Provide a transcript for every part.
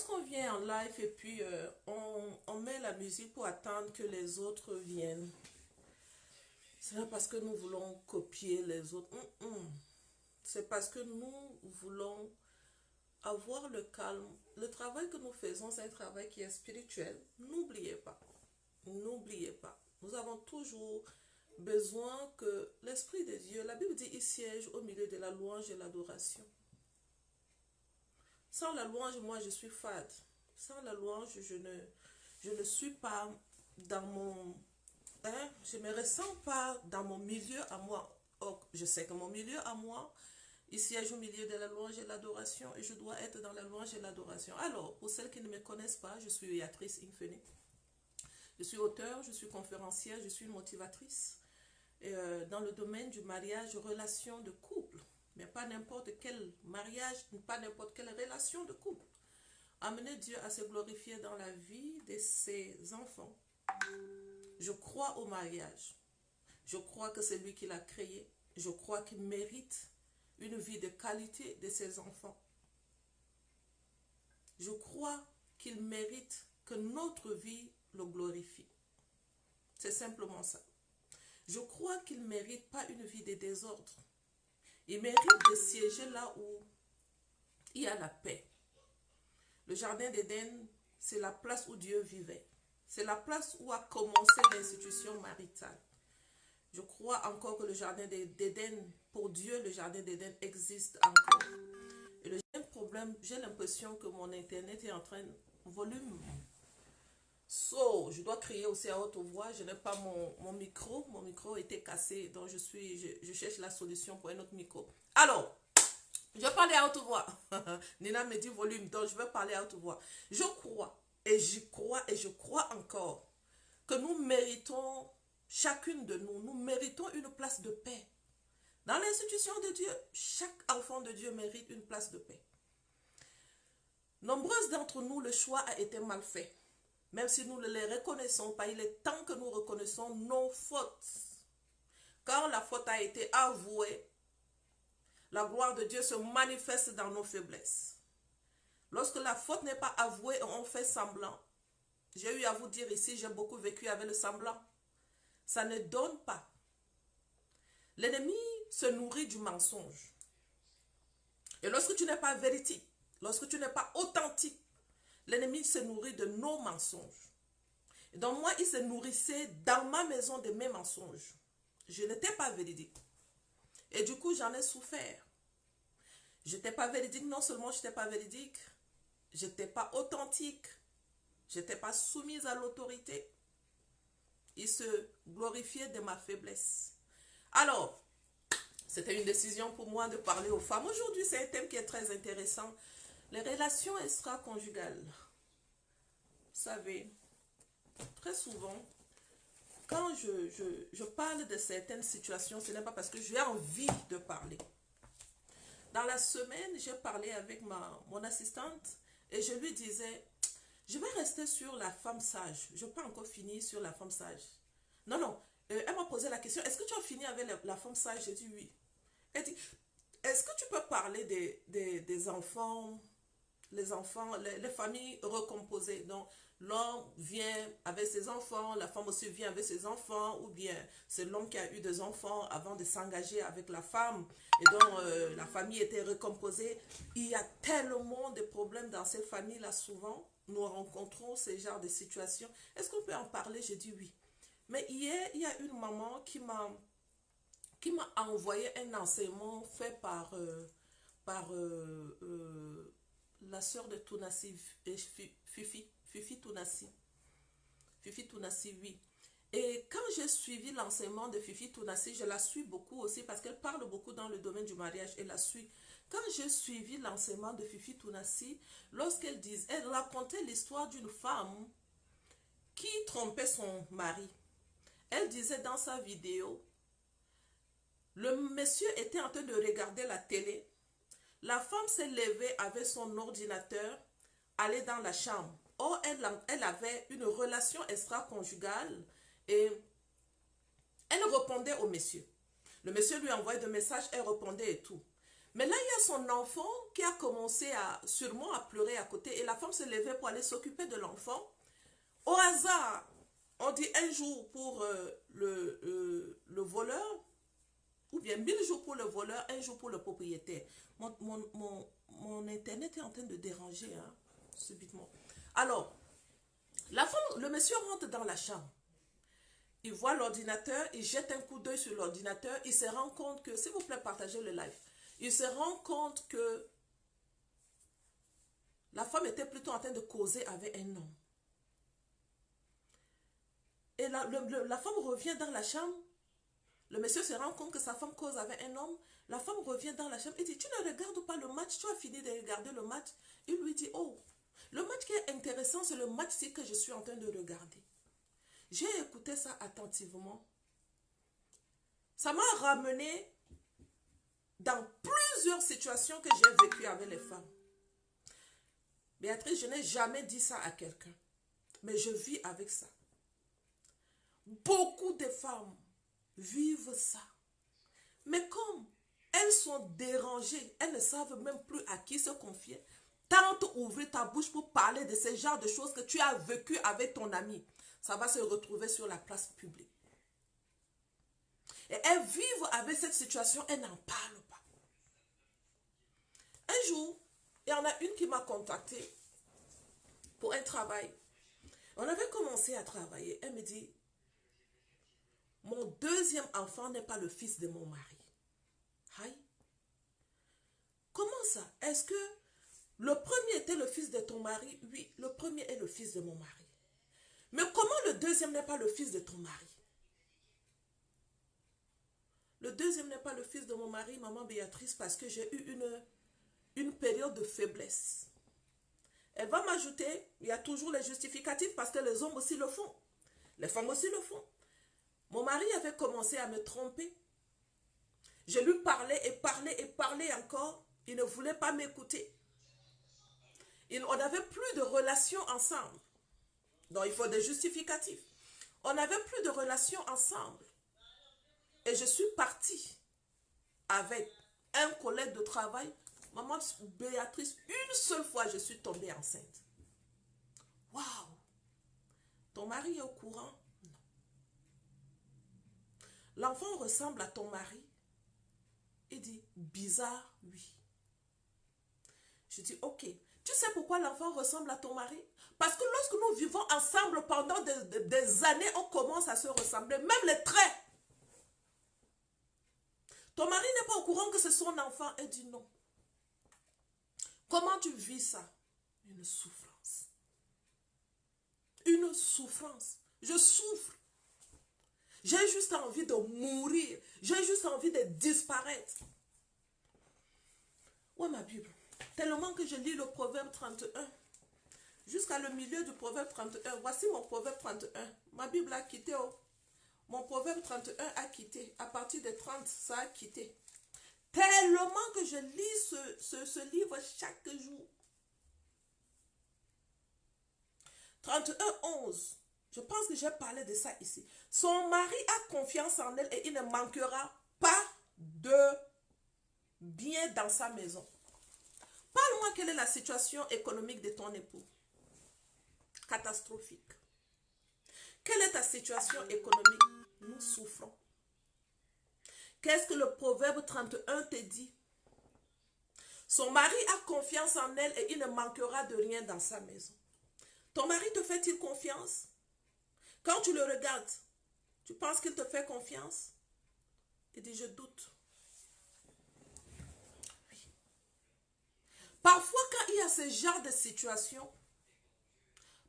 lorsqu'on vient en live et puis on met la musique pour attendre que les autres viennent, c'est pas parce que nous voulons copier les autres. C'est parce que nous voulons avoir le calme. Le travail que nous faisons, c'est un travail qui est spirituel. N'oubliez pas. N'oubliez pas. Nous avons toujours besoin que l'Esprit de Dieu, la Bible dit, il siège au milieu de la louange et l'adoration. Sans la louange, moi, je suis fade. Sans la louange, je ne suis pas dans mon... je ne me ressens pas dans mon milieu à moi. Or, je sais que mon milieu à moi, il siège au milieu de la louange et l'adoration et je dois être dans la louange et l'adoration. Alors, pour celles qui ne me connaissent pas, je suis Béatrice Infeni. Je suis auteure, je suis conférencière, je suis motivatrice. Et, dans le domaine du mariage, relation de couple. Mais pas n'importe quel mariage, pas n'importe quelle relation de couple. Amener Dieu à se glorifier dans la vie de ses enfants. Je crois au mariage. Je crois que c'est lui qui l'a créé. Je crois qu'il mérite une vie de qualité de ses enfants. Je crois qu'il mérite que notre vie le glorifie. C'est simplement ça. Je crois qu'il ne mérite pas une vie de désordre. Il mérite de siéger là où il y a la paix. Le jardin d'Éden, c'est la place où Dieu vivait. C'est la place où a commencé l'institution maritale. Je crois encore que le jardin d'Éden, pour Dieu, le jardin d'Éden existe encore. Et le problème, j'ai l'impression que mon internet est en train de volume. Je dois crier aussi à haute voix. Je n'ai pas mon micro. Mon micro était cassé. Donc, je cherche la solution pour un autre micro. Alors, je vais parler à haute voix. Nina me dit volume. Donc, je vais parler à haute voix. Je crois, et j'y crois, et je crois encore, que nous méritons, chacune de nous, nous méritons une place de paix. Dans l'institution de Dieu, chaque enfant de Dieu mérite une place de paix. Nombreuses d'entre nous, le choix a été mal fait. Même si nous ne les reconnaissons pas, il est temps que nous reconnaissons nos fautes. Quand la faute a été avouée, la gloire de Dieu se manifeste dans nos faiblesses. Lorsque la faute n'est pas avouée, on fait semblant. J'ai eu à vous dire ici, j'ai beaucoup vécu avec le semblant. Ça ne donne pas. L'ennemi se nourrit du mensonge. Et lorsque tu n'es pas véridique, lorsque tu n'es pas authentique, l'ennemi se nourrit de nos mensonges. Et donc moi, il se nourrissait dans ma maison de mes mensonges. Je n'étais pas véridique. Et du coup, j'en ai souffert. Je n'étais pas véridique. Non seulement je n'étais pas véridique, je n'étais pas authentique. Je n'étais pas soumise à l'autorité. Il se glorifiait de ma faiblesse. Alors, c'était une décision pour moi de parler aux femmes. Aujourd'hui, c'est un thème qui est très intéressant. Les relations extra-conjugales. Vous savez, très souvent, quand je parle de certaines situations, ce n'est pas parce que j'ai envie de parler. Dans la semaine, j'ai parlé avec mon assistante et je lui disais, je vais rester sur la femme sage. Je n'ai pas encore fini sur la femme sage. Non. Elle m'a posé la question, est-ce que tu as fini avec la femme sage? J'ai dit oui. Elle dit, est-ce que tu peux parler des enfants, les familles recomposées? Donc, l'homme vient avec ses enfants, la femme aussi vient avec ses enfants, ou bien c'est l'homme qui a eu des enfants avant de s'engager avec la femme, et donc la famille était recomposée. Il y a tellement de problèmes dans ces familles-là souvent. Nous rencontrons ce genre de situations. Est-ce qu'on peut en parler? J'ai dit oui. Mais hier, il y a une maman qui m'a envoyé un enseignement fait par la sœur de Tounassi, Fifi Tounassi. Fifi Tounassi, oui. Et quand j'ai suivi l'enseignement de Fifi Tounassi, je la suis beaucoup aussi parce qu'elle parle beaucoup dans le domaine du mariage et la suit. Quand j'ai suivi l'enseignement de Fifi Tounassi, lorsqu'elle elle racontait l'histoire d'une femme qui trompait son mari. Elle disait dans sa vidéo, le monsieur était en train de regarder la télé. La femme s'est levée avec son ordinateur, allée dans la chambre. Or, elle avait une relation extra-conjugale et elle répondait au monsieur. Le monsieur lui envoyait des messages, elle répondait et tout. Mais là, il y a son enfant qui a commencé sûrement à pleurer à côté. Et la femme se levait pour aller s'occuper de l'enfant. Au hasard, on dit un jour pour le voleur, ou bien 1000 jours pour le voleur, un jour pour le propriétaire. Mon internet est en train de déranger, hein, subitement. Alors, la femme, le monsieur rentre dans la chambre. Il voit l'ordinateur, il jette un coup d'œil sur l'ordinateur, il se rend compte que, s'il vous plaît, partagez le live. Il se rend compte que la femme était plutôt en train de causer avec un homme. Et la femme revient dans la chambre. Le monsieur se rend compte que sa femme cause avec un homme. La femme revient dans la chambre et dit, tu ne regardes pas le match, tu as fini de regarder le match. Il lui dit, oh, le match qui est intéressant, c'est le match que je suis en train de regarder. J'ai écouté ça attentivement. Ça m'a ramené dans plusieurs situations que j'ai vécues avec les femmes. Béatrice, je n'ai jamais dit ça à quelqu'un, mais je vis avec ça. Beaucoup de femmes vivent ça. Mais comme elles sont dérangées, elles ne savent même plus à qui se confier. Tente ouvrir ta bouche pour parler de ce genre de choses que tu as vécu avec ton ami. Ça va se retrouver sur la place publique. Et elles vivent avec cette situation, elles n'en parlent pas. Un jour, il y en a une qui m'a contactée pour un travail. On avait commencé à travailler. Elle me dit, mon deuxième enfant n'est pas le fils de mon mari. Aïe. Comment ça? Est-ce que le premier était le fils de ton mari? Oui, le premier est le fils de mon mari. Mais comment le deuxième n'est pas le fils de ton mari? Le deuxième n'est pas le fils de mon mari, maman Béatrice, parce que j'ai eu une période de faiblesse. Elle va m'ajouter, il y a toujours les justificatifs parce que les hommes aussi le font. Les femmes aussi le font. Mon mari avait commencé à me tromper. Je lui parlais et parlais et parlais encore. Il ne voulait pas m'écouter. On n'avait plus de relation ensemble. Donc il faut des justificatifs. On n'avait plus de relation ensemble. Et je suis partie avec un collègue de travail. Maman Béatrice, une seule fois, je suis tombée enceinte. Waouh! Ton mari est au courant? Non. L'enfant ressemble à ton mari? Il dit, bizarre, oui. Je dis, ok. Tu sais pourquoi l'enfant ressemble à ton mari? Parce que lorsque nous vivons ensemble pendant des années, on commence à se ressembler. Même les traits. Ton mari n'est pas au courant que c'est son enfant. Elle dit non. Comment tu vis ça? Une souffrance. Une souffrance. Je souffre. J'ai juste envie de mourir. J'ai juste envie de disparaître. Où est ma Bible? Tellement que je lis le proverbe 31. Jusqu'à le milieu du proverbe 31. Voici mon proverbe 31. Ma Bible a quitté. Oh. Mon proverbe 31 a quitté. À partir de 30, ça a quitté. Tellement que je lis ce livre chaque jour. 31, 11. Je pense que j'ai parlé de ça ici. Son mari a confiance en elle et il ne manquera pas de bien dans sa maison. Parle-moi quelle est la situation économique de ton époux. Catastrophique. Quelle est ta situation économique? Nous souffrons. Qu'est-ce que le proverbe 31 te dit? Son mari a confiance en elle et il ne manquera de rien dans sa maison. Ton mari te fait-il confiance? Quand tu le regardes, tu penses qu'il te fait confiance? Il dit, je doute. Oui. Parfois, quand il y a ce genre de situation,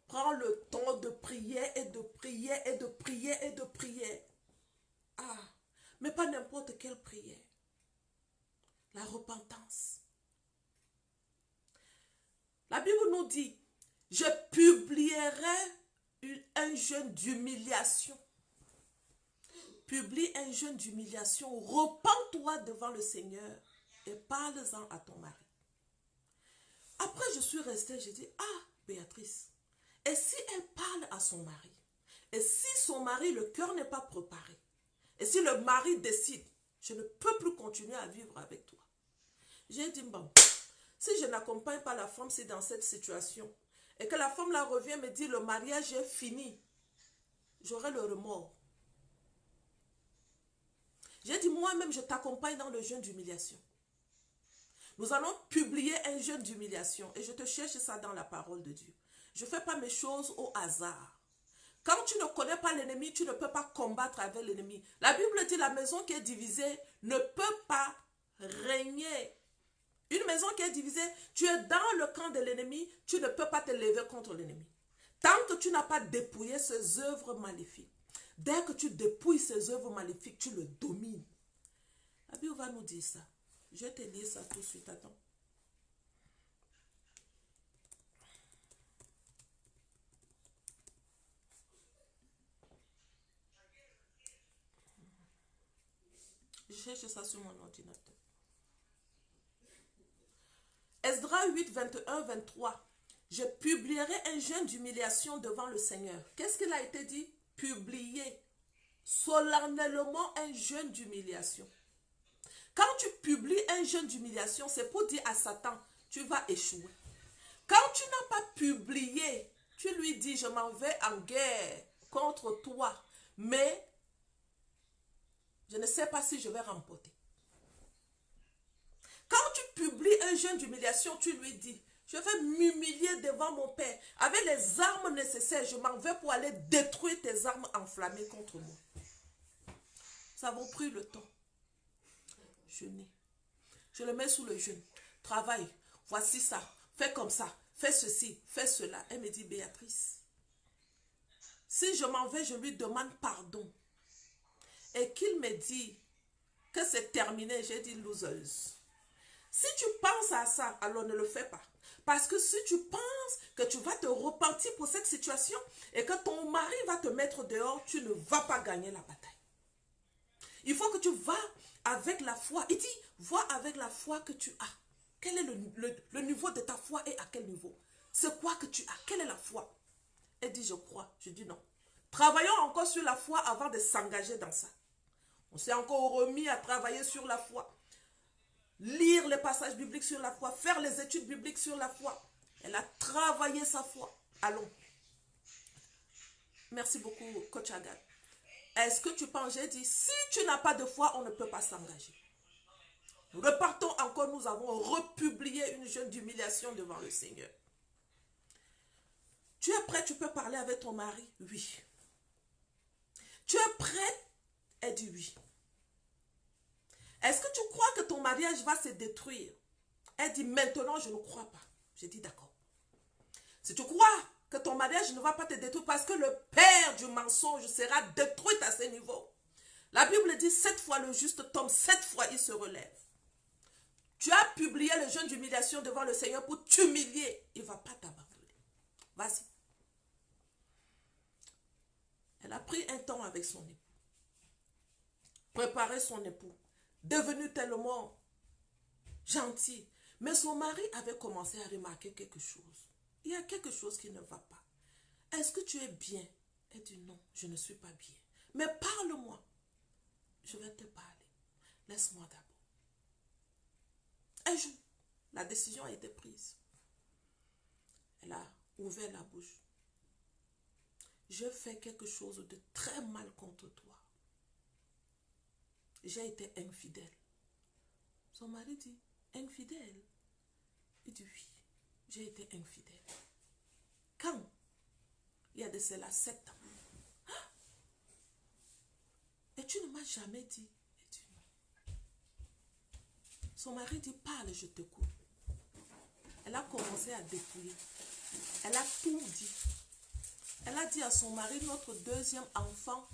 prends le temps de prier et de prier et de prier et de prier. Ah, mais pas n'importe quelle prière. La repentance. La Bible nous dit, je publierai un jeûne d'humiliation. Publie un jeûne d'humiliation. Repends-toi devant le Seigneur et parle-en à ton mari. Après, je suis restée, j'ai dit, ah, Béatrice, et si elle parle à son mari? Et si son mari, le cœur n'est pas préparé? Et si le mari décide, je ne peux plus continuer à vivre avec toi. J'ai dit, bon, si je n'accompagne pas la femme, c'est dans cette situation, et que la femme là revient me dit, le mariage est fini, j'aurai le remords. J'ai dit, moi-même, je t'accompagne dans le jeûne d'humiliation. Nous allons publier un jeûne d'humiliation, et je te cherche ça dans la parole de Dieu. Je ne fais pas mes choses au hasard. Quand tu ne connais pas l'ennemi, tu ne peux pas combattre avec l'ennemi. La Bible dit, la maison qui est divisée ne peut pas régner. Une maison qui est divisée, tu es dans le camp de l'ennemi, tu ne peux pas te lever contre l'ennemi. Tant que tu n'as pas dépouillé ses œuvres maléfiques, dès que tu dépouilles ses œuvres maléfiques, tu le domines. La Bible va nous dire ça. Je vais te lire ça tout de suite, attends. Je cherche ça sur mon ordinateur. Esdras 8, 21, 23. Je publierai un jeûne d'humiliation devant le Seigneur. Qu'est-ce qu'il a été dit? Publier solennellement un jeûne d'humiliation. Quand tu publies un jeûne d'humiliation, c'est pour dire à Satan, tu vas échouer. Quand tu n'as pas publié, tu lui dis, je m'en vais en guerre contre toi, mais je ne sais pas si je vais remporter. Quand tu publies un jeûne d'humiliation, tu lui dis, je vais m'humilier devant mon Père. Avec les armes nécessaires, je m'en vais pour aller détruire tes armes enflammées contre moi. Nous avons pris le temps. Jeûner. Je le mets sous le jeûne. Travaille. Voici ça. Fais comme ça. Fais ceci. Fais cela. Elle me dit, Béatrice, si je m'en vais, je lui demande pardon. Et qu'il me dit que c'est terminé, j'ai dit loseuse. Si tu penses à ça, alors ne le fais pas. Parce que si tu penses que tu vas te repentir pour cette situation et que ton mari va te mettre dehors, tu ne vas pas gagner la bataille. Il faut que tu vas avec la foi. Il dit, vois avec la foi que tu as. Quel est le niveau de ta foi et à quel niveau? C'est quoi que tu as? Quelle est la foi? Elle dit, je crois. Je dis non. Travaillons encore sur la foi avant de s'engager dans ça. On s'est encore remis à travailler sur la foi. Lire les passages bibliques sur la foi. Faire les études bibliques sur la foi. Elle a travaillé sa foi. Allons. Merci beaucoup, Coach Agathe. Est-ce que tu penses, j'ai dit, si tu n'as pas de foi, on ne peut pas s'engager. Repartons encore, nous avons republié une jeûne d'humiliation devant le Seigneur. Tu es prêt, tu peux parler avec ton mari? Oui. Tu es prête? Elle dit oui. Est-ce que tu crois que ton mariage va se détruire? Elle dit maintenant, je ne crois pas. J'ai dit d'accord. Si tu crois que ton mariage ne va pas te détruire parce que le père du mensonge sera détruit à ce niveau. La Bible dit 7 fois le juste tombe, 7 fois il se relève. Tu as publié le jeûne d'humiliation devant le Seigneur pour t'humilier. Il ne va pas t'abandonner. Vas-y. Elle a pris un temps avec son époux. Préparé son époux. Devenu tellement gentil. Mais son mari avait commencé à remarquer quelque chose. Il y a quelque chose qui ne va pas. Est-ce que tu es bien? Elle dit non, je ne suis pas bien. Mais parle-moi. Je vais te parler. Laisse-moi d'abord. Un jour, la décision a été prise. Elle a ouvert la bouche. Je fais quelque chose de très mal contre toi. J'ai été infidèle. Son mari dit, infidèle? Il dit oui, j'ai été infidèle. Quand? Il y a de cela 7 ans. Et tu ne m'as jamais dit. Il dit non. Son mari dit, parle, je t'écoute. Elle a commencé à dépouiller. Elle a tout dit. Elle a dit à son mari, notre deuxième enfant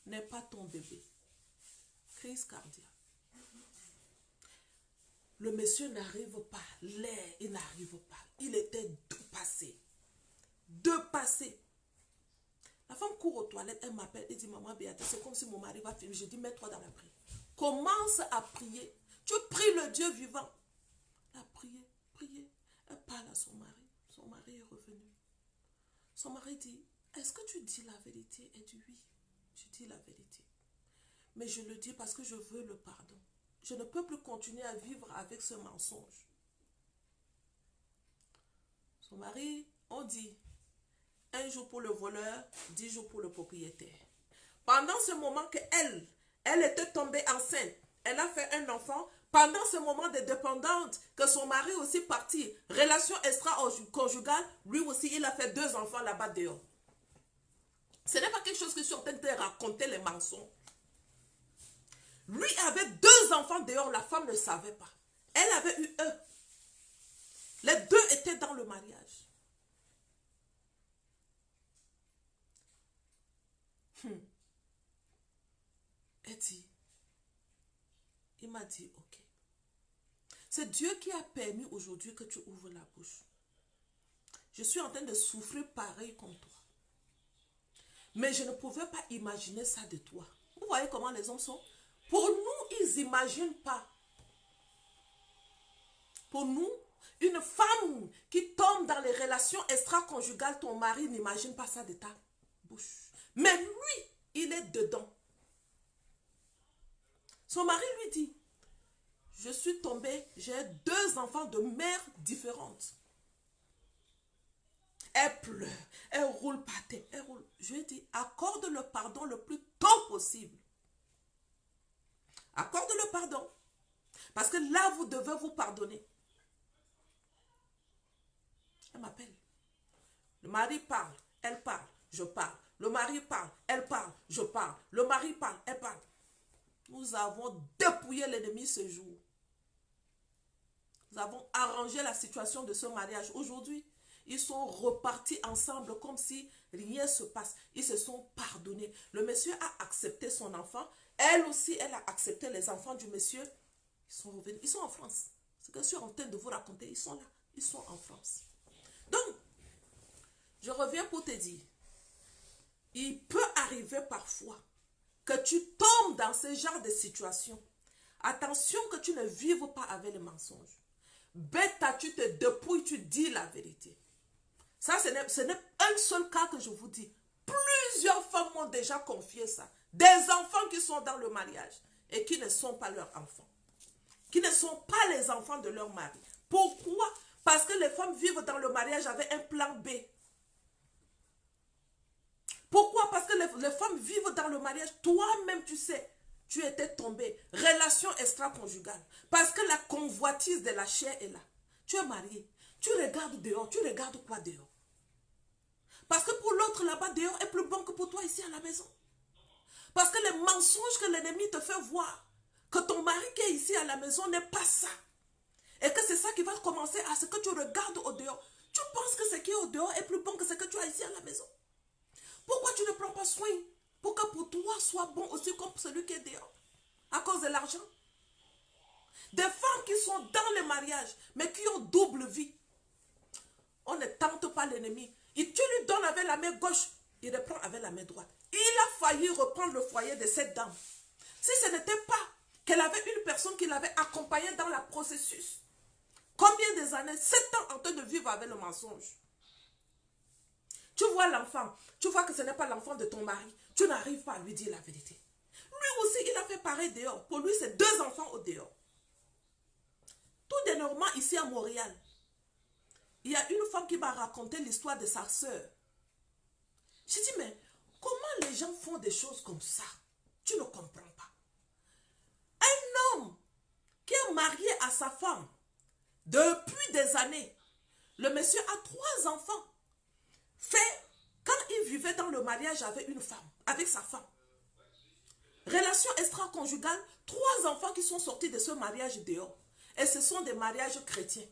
n'est pas ton bébé. Crise cardiaque. Le monsieur n'arrive pas. L'air, il n'arrive pas. Il était dépassé. Dépassé. La femme court aux toilettes, elle m'appelle et dit, maman Béatrice, c'est comme si mon mari va finir. Je dis, mets-toi dans la prière. Commence à prier. Tu pries le Dieu vivant. Elle a prié, prié. Elle parle à son mari. Son mari est revenu. Son mari dit, est-ce que tu dis la vérité? Elle dit oui, je dis la vérité. Mais je le dis parce que je veux le pardon. je ne peux plus continuer à vivre avec ce mensonge. Son mari, on dit, 1 jour pour le voleur, 10 jours pour le propriétaire. Pendant ce moment que elle était tombée enceinte, elle a fait un enfant. Pendant ce moment de dépendante, que son mari aussi parti, relation extra-conjugale, lui aussi, il a fait 2 enfants là-bas dehors. Ce n'est pas quelque chose que je suis en train de te raconter les mensonges. Lui avait 2 enfants dehors, la femme ne savait pas. Elle avait eu eux. Les 2 étaient dans le mariage. Elle dit, il m'a dit, ok. C'est Dieu qui a permis aujourd'hui que tu ouvres la bouche. Je suis en train de souffrir pareil comme toi. Mais je ne pouvais pas imaginer ça de toi. Vous voyez comment les hommes sont? Pour nous, ils n'imaginent pas. Pour nous, une femme qui tombe dans les relations extra-conjugales, ton mari n'imagine pas ça de ta bouche. Mais lui, il est dedans. Son mari lui dit, je suis tombée, j'ai 2 enfants de mères différentes. Elle pleure, elle roule par terre, elle roule. Je lui ai dit, accorde le pardon le plus tôt possible. Accorde le pardon. Parce que là, vous devez vous pardonner. Elle m'appelle. Le mari parle, elle parle, je parle. Le mari parle, elle parle, je parle. Le mari parle, elle parle. Nous avons dépouillé l'ennemi ce jour. Nous avons arrangé la situation de ce mariage. Aujourd'hui, ils sont repartis ensemble comme si rien ne se passe. Ils se sont pardonnés. Le monsieur a accepté son enfant. Elle aussi, elle a accepté les enfants du monsieur. Ils sont revenus. Ils sont en France. Ce que je suis en train de vous raconter, ils sont là. Ils sont en France. Donc, je reviens pour te dire, il peut arriver parfois que tu tombes dans ce genre de situation. Attention que tu ne vives pas avec les mensonges. Bête, tu te dépouilles, tu dis la vérité. Ça, ce n'est un seul cas que je vous dis. Plusieurs femmes m'ont déjà confié ça. Des enfants qui sont dans le mariage et qui ne sont pas leurs enfants. Qui ne sont pas les enfants de leur mari. Pourquoi? Parce que les femmes vivent dans le mariage avec un plan B. Pourquoi? Parce que les femmes vivent dans le mariage. Toi-même, tu sais, tu étais tombé. Relation extra-conjugale. Parce que la convoitise de la chair est là. Tu es marié. Tu regardes dehors. Tu regardes quoi dehors? Parce que pour l'autre là-bas dehors est plus bon que pour toi ici à la maison. Parce que les mensonges que l'ennemi te fait voir, que ton mari qui est ici à la maison n'est pas ça. Et que c'est ça qui va commencer à ce que tu regardes au dehors. Tu penses que ce qui est au dehors est plus bon que ce que tu as ici à la maison. Pourquoi tu ne prends pas soin pour que pour toi soit bon aussi comme celui qui est dehors? À cause de l'argent. Des femmes qui sont dans le mariage, mais qui ont double vie. On ne tente pas l'ennemi. Et tu lui donnes avec la main gauche, il reprend avec la main droite. Il a failli reprendre le foyer de cette dame. Si ce n'était pas qu'elle avait une personne qui l'avait accompagnée dans le processus. Combien des années? 7 ans en train de vivre avec le mensonge. Tu vois l'enfant, tu vois que ce n'est pas l'enfant de ton mari. Tu n'arrives pas à lui dire la vérité. Lui aussi, il a fait pareil dehors. Pour lui, c'est 2 enfants au dehors. Tout dernièrement, ici à Montréal, il y a une femme qui m'a raconté l'histoire de sa sœur. J'ai dit, mais comment les gens font des choses comme ça? Tu ne comprends pas. Un homme qui est marié à sa femme depuis des années, le monsieur a 3 enfants. Quand il vivait dans le mariage avec une femme, avec sa femme. Relation extra-conjugale, 3 enfants qui sont sortis de ce mariage dehors. Et ce sont des mariages chrétiens.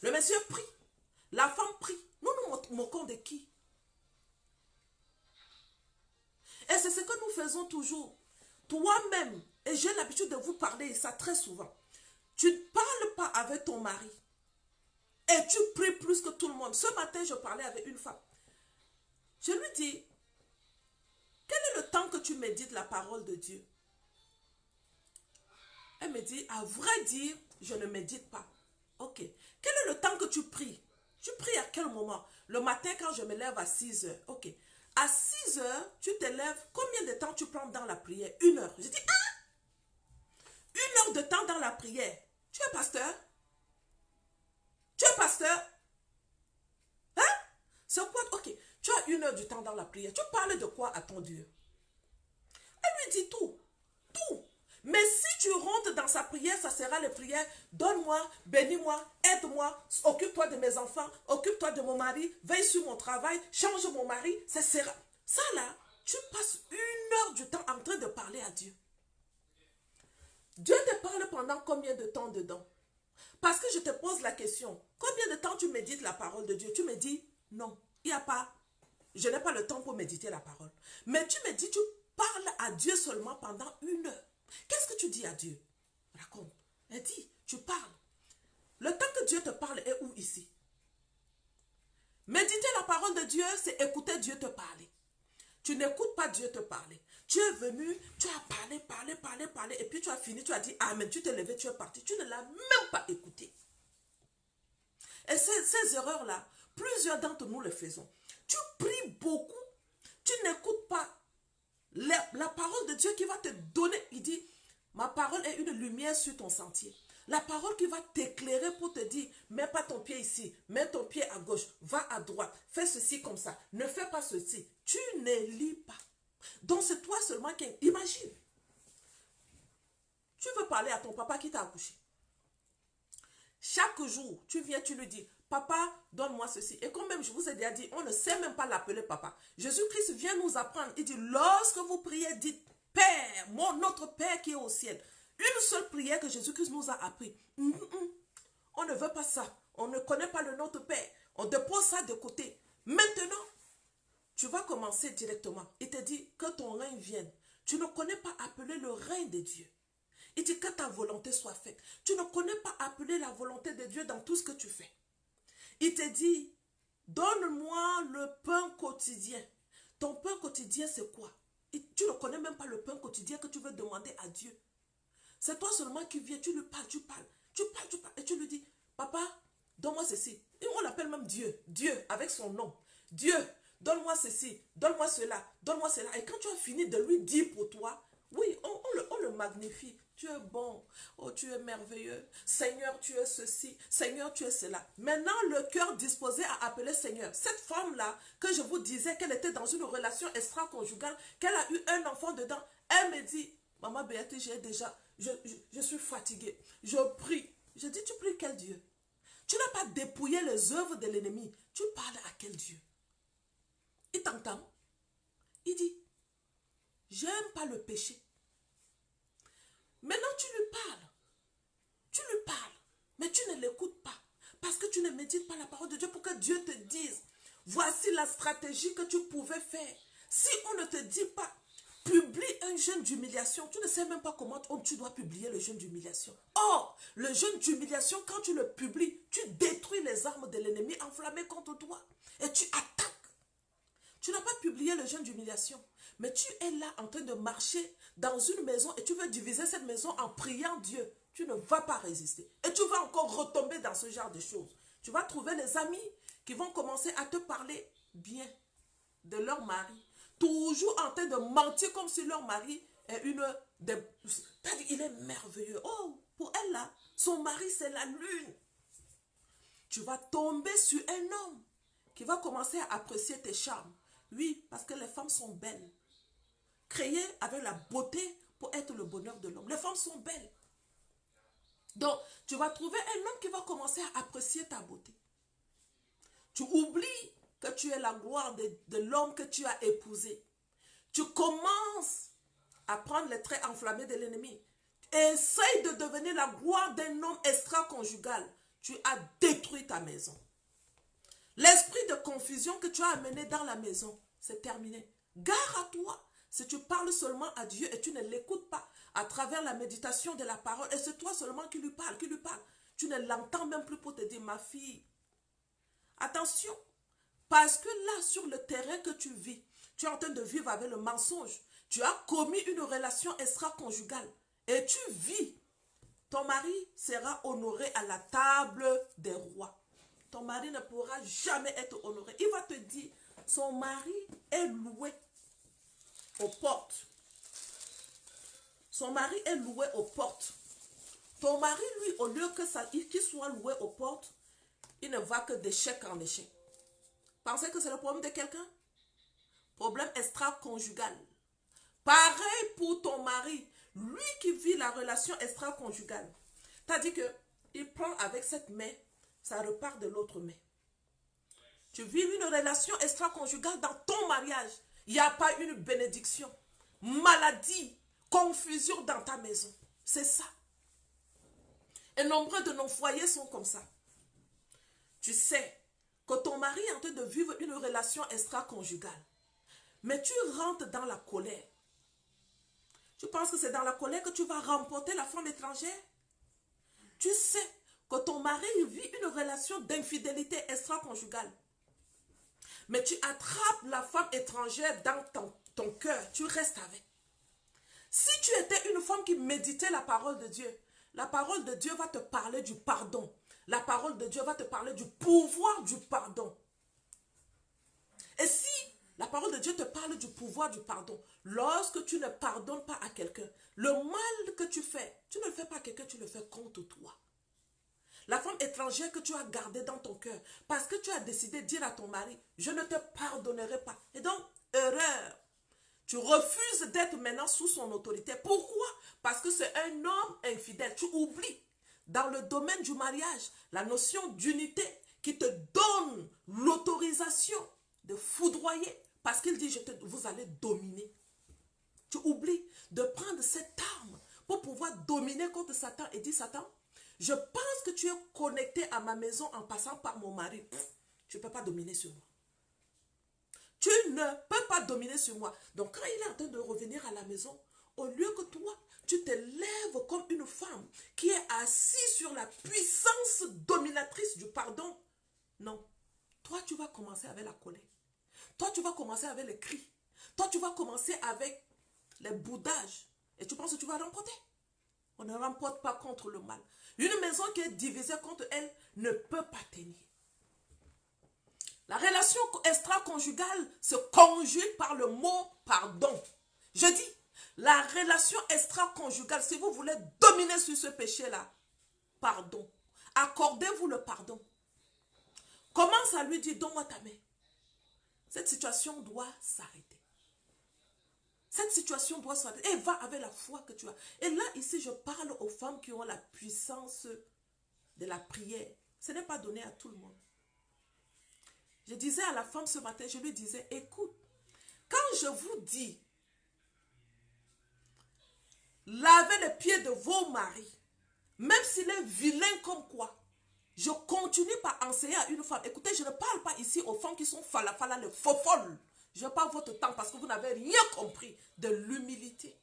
Le monsieur prie, la femme prie. Nous nous moquons de qui? Et c'est ce que nous faisons toujours. Toi-même, et j'ai l'habitude de vous parler ça très souvent. Tu ne parles pas avec ton mari. Et tu pries plus que tout le monde. Ce matin, je parlais avec une femme. Je lui dis, quel est le temps que tu médites la parole de Dieu? Elle me dit, à vrai dire, je ne médite pas. Ok. Quel est le temps que tu pries? Tu pries à quel moment? Le matin quand je me lève à 6 heures. Ok. À 6 heures, tu te lèves. Combien de temps tu prends dans la prière? 1 heure. Je dis, ah! 1 heure de temps dans la prière. Tu es pasteur? Tu es pasteur? Hein? C'est quoi? Ok, tu as 1 heure du temps dans la prière. Tu parles de quoi à ton Dieu? Elle lui dit tout. Tout. Mais si tu rentres dans sa prière, ça sera les prières. Donne-moi, bénis-moi, aide-moi, occupe-toi de mes enfants, occupe-toi de mon mari, veille sur mon travail, change mon mari. Ça sera. Ça là, tu passes 1 heure du temps en train de parler à Dieu. Dieu te parle pendant combien de temps dedans? Parce que je te pose la question, combien de temps tu médites la parole de Dieu? Tu me dis, non, il n'y a pas, je n'ai pas le temps pour méditer la parole. Mais tu me dis, tu parles à Dieu seulement pendant 1 heure. Qu'est-ce que tu dis à Dieu? Raconte. Elle dit, tu parles. Le temps que Dieu te parle est où ici? Méditer la parole de Dieu, c'est écouter Dieu te parler. Tu n'écoutes pas Dieu te parler. Tu es venu, tu as parlé, et puis tu as fini, tu as dit Amen, tu t'es levé, tu es parti. Tu ne l'as même pas écouté. Et ces erreurs-là, plusieurs d'entre nous les faisons. Tu pries beaucoup, tu n'écoutes pas la parole de Dieu qui va te donner. Il dit, ma parole est une lumière sur ton sentier. La parole qui va t'éclairer pour te dire, mets pas ton pied ici, mets ton pied à gauche, va à droite, fais ceci comme ça, ne fais pas ceci. Tu ne lis pas. Donc c'est toi seulement qui... Imagine, tu veux parler à ton papa qui t'a accouché. Chaque jour, tu viens, tu lui dis, papa, donne-moi ceci. Et quand même, je vous ai déjà dit, on ne sait même pas l'appeler papa. Jésus-Christ vient nous apprendre. Il dit, lorsque vous priez, dites, Père, notre Père qui est au ciel. Une seule prière que Jésus-Christ nous a appris. On ne veut pas ça. On ne connaît pas le notre Père. On dépose ça de côté. Maintenant, tu vas commencer directement. Il te dit que ton règne vienne. Tu ne connais pas appeler le règne de Dieu. Il dit que ta volonté soit faite. Tu ne connais pas appeler la volonté de Dieu dans tout ce que tu fais. Il te dit, donne-moi le pain quotidien. Ton pain quotidien, c'est quoi? Tu ne connais même pas le pain quotidien que tu veux demander à Dieu. C'est toi seulement qui viens, tu lui parles, tu parles. Et tu lui dis, papa, donne-moi ceci. Et on l'appelle même Dieu. Dieu, avec son nom. Dieu, donne-moi ceci, donne-moi cela, donne-moi cela. Et quand tu as fini de lui dire pour toi, oui, on le magnifie. Tu es bon. Oh, tu es merveilleux. Seigneur, tu es ceci. Seigneur, tu es cela. Maintenant, le cœur disposé à appeler Seigneur. Cette femme-là, que je vous disais qu'elle était dans une relation extra-conjugale, qu'elle a eu un enfant dedans, elle me dit, maman Béatrice, je suis fatiguée. Je prie. Je dis, tu pries quel Dieu? Tu n'as pas dépouillé les œuvres de l'ennemi. Tu parles à quel Dieu? Il t'entend. Il dit, j'aime pas le péché. Maintenant, tu lui parles. Tu lui parles. Mais tu ne l'écoutes pas. Parce que tu ne médites pas la parole de Dieu pour que Dieu te dise, voici la stratégie que tu pouvais faire. Si on ne te dit pas, publie un jeûne d'humiliation. Tu ne sais même pas comment tu dois publier le jeûne d'humiliation. Or, le jeûne d'humiliation, quand tu le publies, tu détruis les armes de l'ennemi enflammées contre toi. Et tu attaques. Tu n'as pas publié le jeûne d'humiliation. Mais tu es là en train de marcher dans une maison et tu veux diviser cette maison en priant Dieu. Tu ne vas pas résister. Et tu vas encore retomber dans ce genre de choses. Tu vas trouver les amis qui vont commencer à te parler bien de leur mari. Toujours en train de mentir comme si leur mari est il est merveilleux. Oh, pour elle là, son mari c'est la lune. Tu vas tomber sur un homme qui va commencer à apprécier tes charmes. Oui, parce que les femmes sont belles. Créées avec la beauté pour être le bonheur de l'homme. Les femmes sont belles. Donc, tu vas trouver un homme qui va commencer à apprécier ta beauté. Tu oublies que tu es la gloire de l'homme que tu as épousé. Tu commences à prendre les traits enflammés de l'ennemi. Essaye de devenir la gloire d'un homme extra-conjugal. Tu as détruit ta maison. L'esprit de confusion que tu as amené dans la maison, c'est terminé. Gare à toi. Si tu parles seulement à Dieu et tu ne l'écoutes pas à travers la méditation de la parole, et c'est toi seulement qui lui parle. Tu ne l'entends même plus pour te dire, ma fille, attention, parce que là, sur le terrain que tu vis, tu es en train de vivre avec le mensonge. Tu as commis une relation extra-conjugale et tu vis. Ton mari sera honoré à la table des rois. Ton mari ne pourra jamais être honoré. Il va te dire, son mari est loué aux portes. Son mari est loué aux portes. Ton mari, lui, au lieu que ça, qu'il soit loué aux portes, il ne va que d'échec en échec. Pensez que c'est le problème de quelqu'un? Problème extra-conjugal. Pareil pour ton mari. Lui qui vit la relation extra-conjugale. C'est-à-dire qu'il prend avec cette main, ça repart de l'autre main. Tu vis une relation extra-conjugale dans ton mariage. Il n'y a pas une bénédiction. Maladie, confusion dans ta maison. C'est ça. Et nombreux de nos foyers sont comme ça. Tu sais que ton mari est en train de vivre une relation extra-conjugale. Mais tu rentres dans la colère. Tu penses que c'est dans la colère que tu vas remporter la femme étrangère? Tu sais que ton mari vit une relation d'infidélité extra-conjugale. Mais tu attrapes la femme étrangère dans ton cœur. Tu restes avec. Si tu étais une femme qui méditait la parole de Dieu va te parler du pardon. La parole de Dieu va te parler du pouvoir du pardon. Et si la parole de Dieu te parle du pouvoir du pardon, lorsque tu ne pardonnes pas à quelqu'un, le mal que tu fais, tu ne le fais pas à quelqu'un, tu le fais contre toi. La femme étrangère que tu as gardée dans ton cœur, parce que tu as décidé de dire à ton mari, je ne te pardonnerai pas. Et donc, erreur. Tu refuses d'être maintenant sous son autorité. Pourquoi? Parce que c'est un homme infidèle. Tu oublies, dans le domaine du mariage, la notion d'unité qui te donne l'autorisation de foudroyer. Parce qu'il dit, vous allez dominer. Tu oublies de prendre cette arme pour pouvoir dominer contre Satan et dire, Satan, je pense que tu es connecté à ma maison en passant par mon mari. Tu ne peux pas dominer sur moi. Tu ne peux pas dominer sur moi. Donc quand il est en train de revenir à la maison, au lieu que toi, tu te lèves comme une femme qui est assise sur la puissance dominatrice du pardon. Non. Toi, tu vas commencer avec la colère. Toi, tu vas commencer avec les cris. Toi, tu vas commencer avec les boudages. Et tu penses que tu vas remporter. On ne remporte pas contre le mal. Une maison qui est divisée contre elle ne peut pas tenir. La relation extra-conjugale se conjugue par le mot pardon. Je dis, la relation extra-conjugale, si vous voulez dominer sur ce péché-là, pardon. Accordez-vous le pardon. Commence à lui dire, donne-moi ta main. Cette situation doit s'arrêter. Cette situation doit s'arrêter. Et va avec la foi que tu as. Et là, ici, je parle aux femmes qui ont la puissance de la prière. Ce n'est pas donné à tout le monde. Je disais à la femme ce matin, je lui disais, écoute, quand je vous dis, lavez les pieds de vos maris, même s'il est vilain comme quoi, je continue par enseigner à une femme. Écoutez, je ne parle pas ici aux femmes qui sont falafala, les faux-folles. Je parle votre temps parce que vous n'avez rien compris de l'humilité.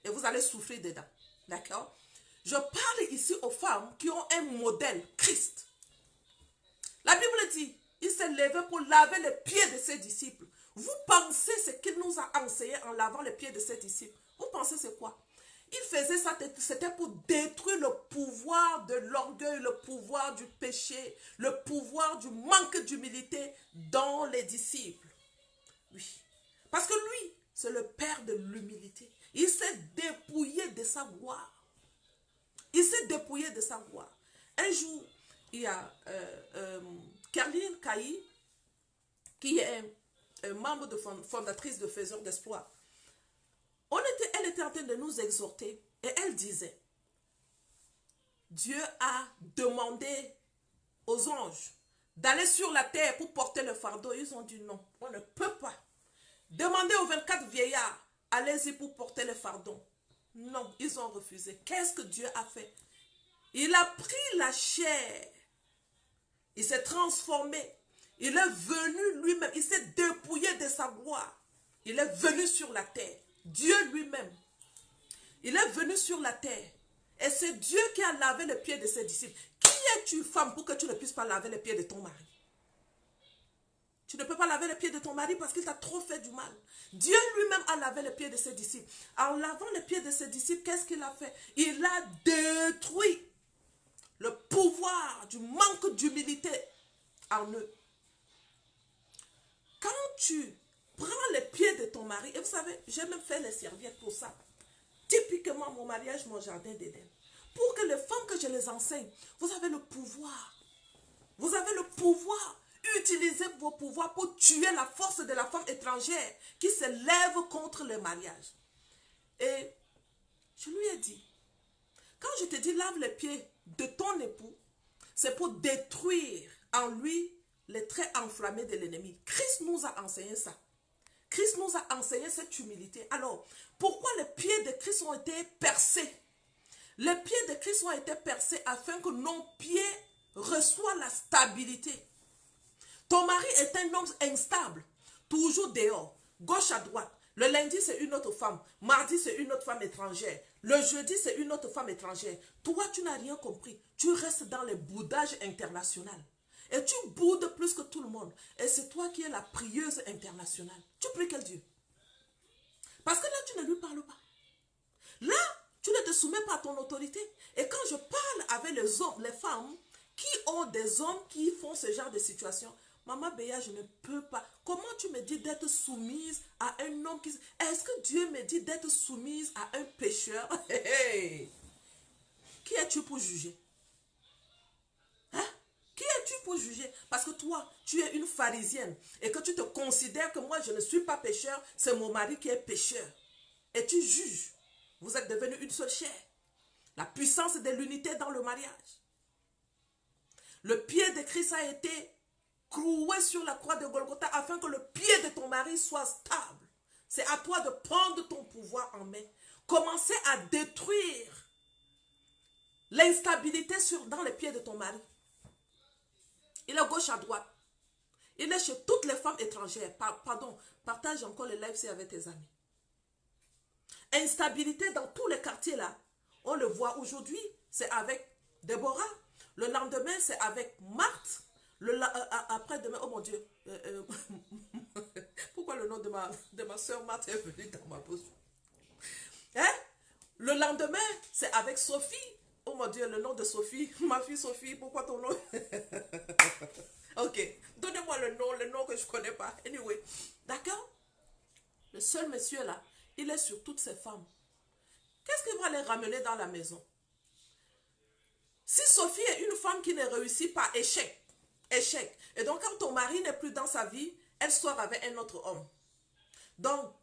Et vous allez souffrir dedans. D'accord? Je parle ici aux femmes qui ont un modèle, Christ. La Bible dit, il s'est levé pour laver les pieds de ses disciples. Vous pensez ce qu'il nous a enseigné en lavant les pieds de ses disciples? Vous pensez c'est quoi? Il faisait ça, c'était pour détruire le pouvoir de l'orgueil, le pouvoir du péché, le pouvoir du manque d'humilité dans les disciples. Oui. Parce que lui, c'est le père de l'humilité. Il s'est dépouillé de sa gloire. Il s'est dépouillé de sa gloire. Un jour, il y a Caroline Cailly, qui est un membre fondatrice de Faiseurs d'Espoir. Elle était en train de nous exhorter et elle disait, Dieu a demandé aux anges d'aller sur la terre pour porter le fardeau. Ils ont dit non, on ne peut pas. Demandez aux 24 vieillards, allez-y pour porter le fardeau. Non, ils ont refusé. Qu'est-ce que Dieu a fait? Il a pris la chair. Il s'est transformé. Il est venu lui-même. Il s'est dépouillé de sa gloire. Il est venu sur la terre. Dieu lui-même. Il est venu sur la terre. Et c'est Dieu qui a lavé les pieds de ses disciples. Qui es-tu, femme, pour que tu ne puisses pas laver les pieds de ton mari? Tu ne peux pas laver les pieds de ton mari parce qu'il t'a trop fait du mal. Dieu lui-même a lavé les pieds de ses disciples. En lavant les pieds de ses disciples, qu'est-ce qu'il a fait? Il a détruit le pouvoir du manque d'humilité en eux. Quand tu prends les pieds de ton mari, et vous savez, j'ai même fait les serviettes pour ça. Typiquement mon mariage, mon jardin d'Éden. pour que les femmes que je les enseigne, vous avez le pouvoir. Vous avez le pouvoir. Utilisez vos pouvoirs pour tuer la force de la femme étrangère qui se lève contre le mariage. Et je lui ai dit, quand je te dis lave les pieds de ton époux, c'est pour détruire en lui les traits enflammés de l'ennemi. Christ nous a enseigné ça. Christ nous a enseigné cette humilité. Alors, pourquoi les pieds de Christ ont été percés? Les pieds de Christ ont été percés afin que nos pieds reçoivent la stabilité. Ton mari est un homme instable, toujours dehors, gauche à droite. Le lundi, c'est une autre femme. Mardi, c'est une autre femme étrangère. Le jeudi, c'est une autre femme étrangère. Toi, tu n'as rien compris. Tu restes dans le boudage international. Et tu boudes plus que tout le monde. Et c'est toi qui es la prieuse internationale. Tu pries quel Dieu? Parce que là, tu ne lui parles pas. Là, tu ne te soumets pas à ton autorité. Et quand je parle avec les hommes, les femmes, qui ont des hommes qui font ce genre de situation, Maman Béa, je ne peux pas. Comment tu me dis d'être soumise à un homme qui... Est-ce que Dieu me dit d'être soumise à un pécheur? Qui es-tu pour juger? Hein? Qui es-tu pour juger? Parce que toi, tu es une pharisienne et que tu te considères que moi, je ne suis pas pécheur, c'est mon mari qui est pécheur. Et tu juges. Vous êtes devenus une seule chair. La puissance de l'unité dans le mariage. Le pied de Christ a été cloué sur la croix de Golgotha afin que le pied de ton mari soit stable. C'est à toi de prendre ton pouvoir en main. Commencez à détruire l'instabilité dans les pieds de ton mari. Il est gauche à droite. Il est chez toutes les femmes étrangères. Pardon, partage encore le live avec tes amis. Instabilité dans tous les quartiers là. On le voit aujourd'hui, c'est avec Déborah. Le lendemain, c'est avec Marthe. Après-demain, oh mon Dieu, pourquoi le nom de ma soeur Marthe est venu dans ma bouche? Hein? Le lendemain, c'est avec Sophie. Oh mon Dieu, le nom de Sophie, ma fille Sophie, pourquoi ton nom? Ok, donnez-moi le nom que je ne connais pas. Anyway, d'accord? Le seul monsieur là, il est sur toutes ces femmes. Qu'est-ce qui va les ramener dans la maison? Si Sophie est une femme qui ne réussit pas, échec. Échec. Et donc, quand ton mari n'est plus dans sa vie, elle sort avec un autre homme. Donc,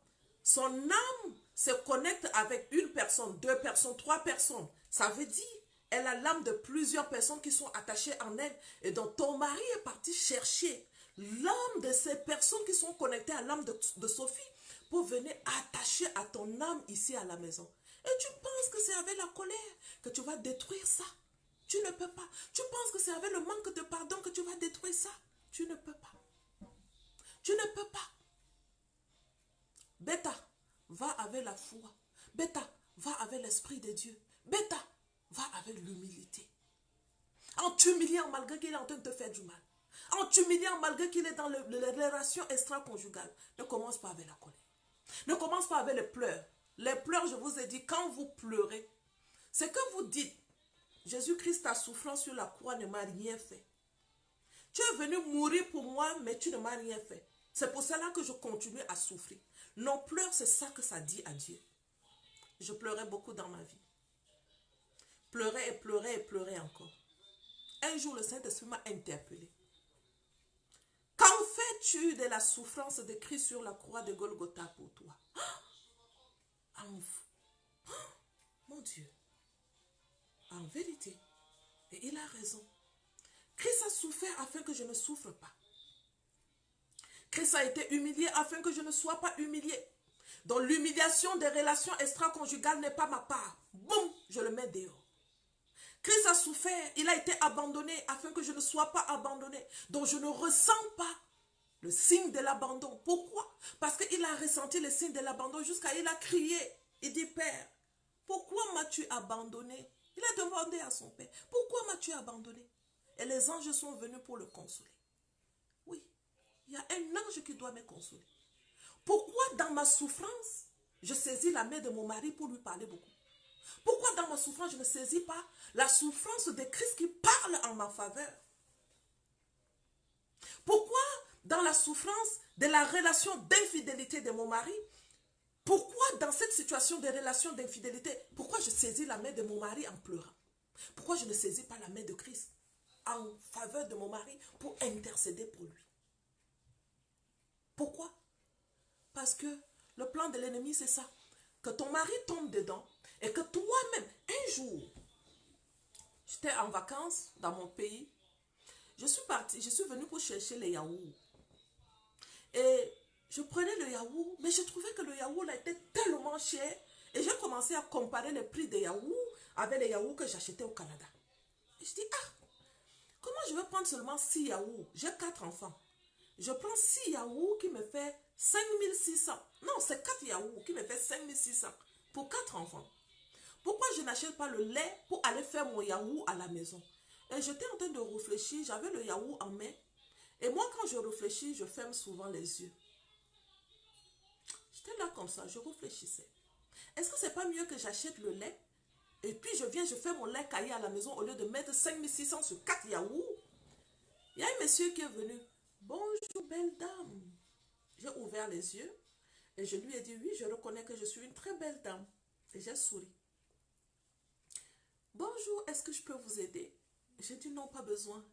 son âme se connecte avec une personne, 2 personnes, 3 personnes. Ça veut dire, elle a l'âme de plusieurs personnes qui sont attachées en elle. Et donc, ton mari est parti chercher l'âme de ces personnes qui sont connectées à l'âme de Sophie pour venir attacher à ton âme ici à la maison. Et tu penses que c'est avec la colère que tu vas détruire ça? Tu ne peux pas. Tu penses que c'est avec le manque de pardon que tu vas détruire ça? Tu ne peux pas. Tu ne peux pas. Bêta, va avec la foi. Bêta, va avec l'Esprit de Dieu. Bêta, va avec l'humilité. En t'humiliant malgré qu'il est en train de te faire du mal. En t'humiliant malgré qu'il est dans les relations extra-conjugales. Ne commence pas avec la colère. Ne commence pas avec les pleurs. Les pleurs, je vous ai dit, quand vous pleurez, c'est que vous dites, Jésus-Christ, ta souffrance sur la croix ne m'a rien fait. Tu es venu mourir pour moi, mais tu ne m'as rien fait. C'est pour cela que je continue à souffrir. Non, pleurs, c'est ça que ça dit à Dieu. Je pleurais beaucoup dans ma vie. Pleurais et pleurais et pleurais encore. Un jour, le Saint-Esprit m'a interpellé. Qu'en fais-tu de la souffrance de Christ sur la croix de Golgotha pour toi? Mon Dieu. En vérité, et il a raison. Christ a souffert afin que je ne souffre pas. Christ a été humilié afin que je ne sois pas humilié. Donc l'humiliation des relations extra-conjugales n'est pas ma part. Boum, je le mets dehors. Christ a souffert, il a été abandonné afin que je ne sois pas abandonné. Donc je ne ressens pas le signe de l'abandon. Pourquoi? Parce qu'il a ressenti le signe de l'abandon jusqu'à il a crié. Il dit, Père, pourquoi m'as-tu abandonné? Il a demandé à son père, pourquoi m'as-tu abandonné? Et les anges sont venus pour le consoler. Oui, il y a un ange qui doit me consoler. Pourquoi dans ma souffrance, je saisis la main de mon mari pour lui parler beaucoup? Pourquoi dans ma souffrance, je ne saisis pas la souffrance de Christ qui parle en ma faveur? Pourquoi dans la souffrance de la relation d'infidélité de mon mari, pourquoi dans cette situation de relation d'infidélité, pourquoi je saisis la main de mon mari en pleurant? Pourquoi je ne saisis pas la main de Christ en faveur de mon mari pour intercéder pour lui? Pourquoi? Parce que le plan de l'ennemi, c'est ça. Que ton mari tombe dedans et que toi-même, un jour, j'étais en vacances dans mon pays, je suis venue pour chercher les yaourts. Et je prenais le yaourt, mais je trouvais que le yaourt là, était tellement cher. Et j'ai commencé à comparer les prix des yaourts avec les yaourts que j'achetais au Canada. Et je dis, ah, comment je vais prendre seulement 6 yaourts? J'ai 4 enfants. Je prends 6 yaourts qui me fait 5600. Non, c'est 4 yaourts qui me fait 5600 pour 4 enfants. Pourquoi je n'achète pas le lait pour aller faire mon yaourt à la maison? Et j'étais en train de réfléchir, j'avais le yaourt en main. Et moi, quand je réfléchis, je ferme souvent les yeux. J'étais là comme ça, je réfléchissais. Est-ce que c'est pas mieux que j'achète le lait et puis je viens, je fais mon lait caillé à la maison au lieu de mettre 5600 sur 4 yaourts? Il y a un monsieur qui est venu. Bonjour, belle dame. J'ai ouvert les yeux et je lui ai dit, oui, je reconnais que je suis une très belle dame. Et j'ai souri. Bonjour, est-ce que je peux vous aider? J'ai dit, non, pas besoin.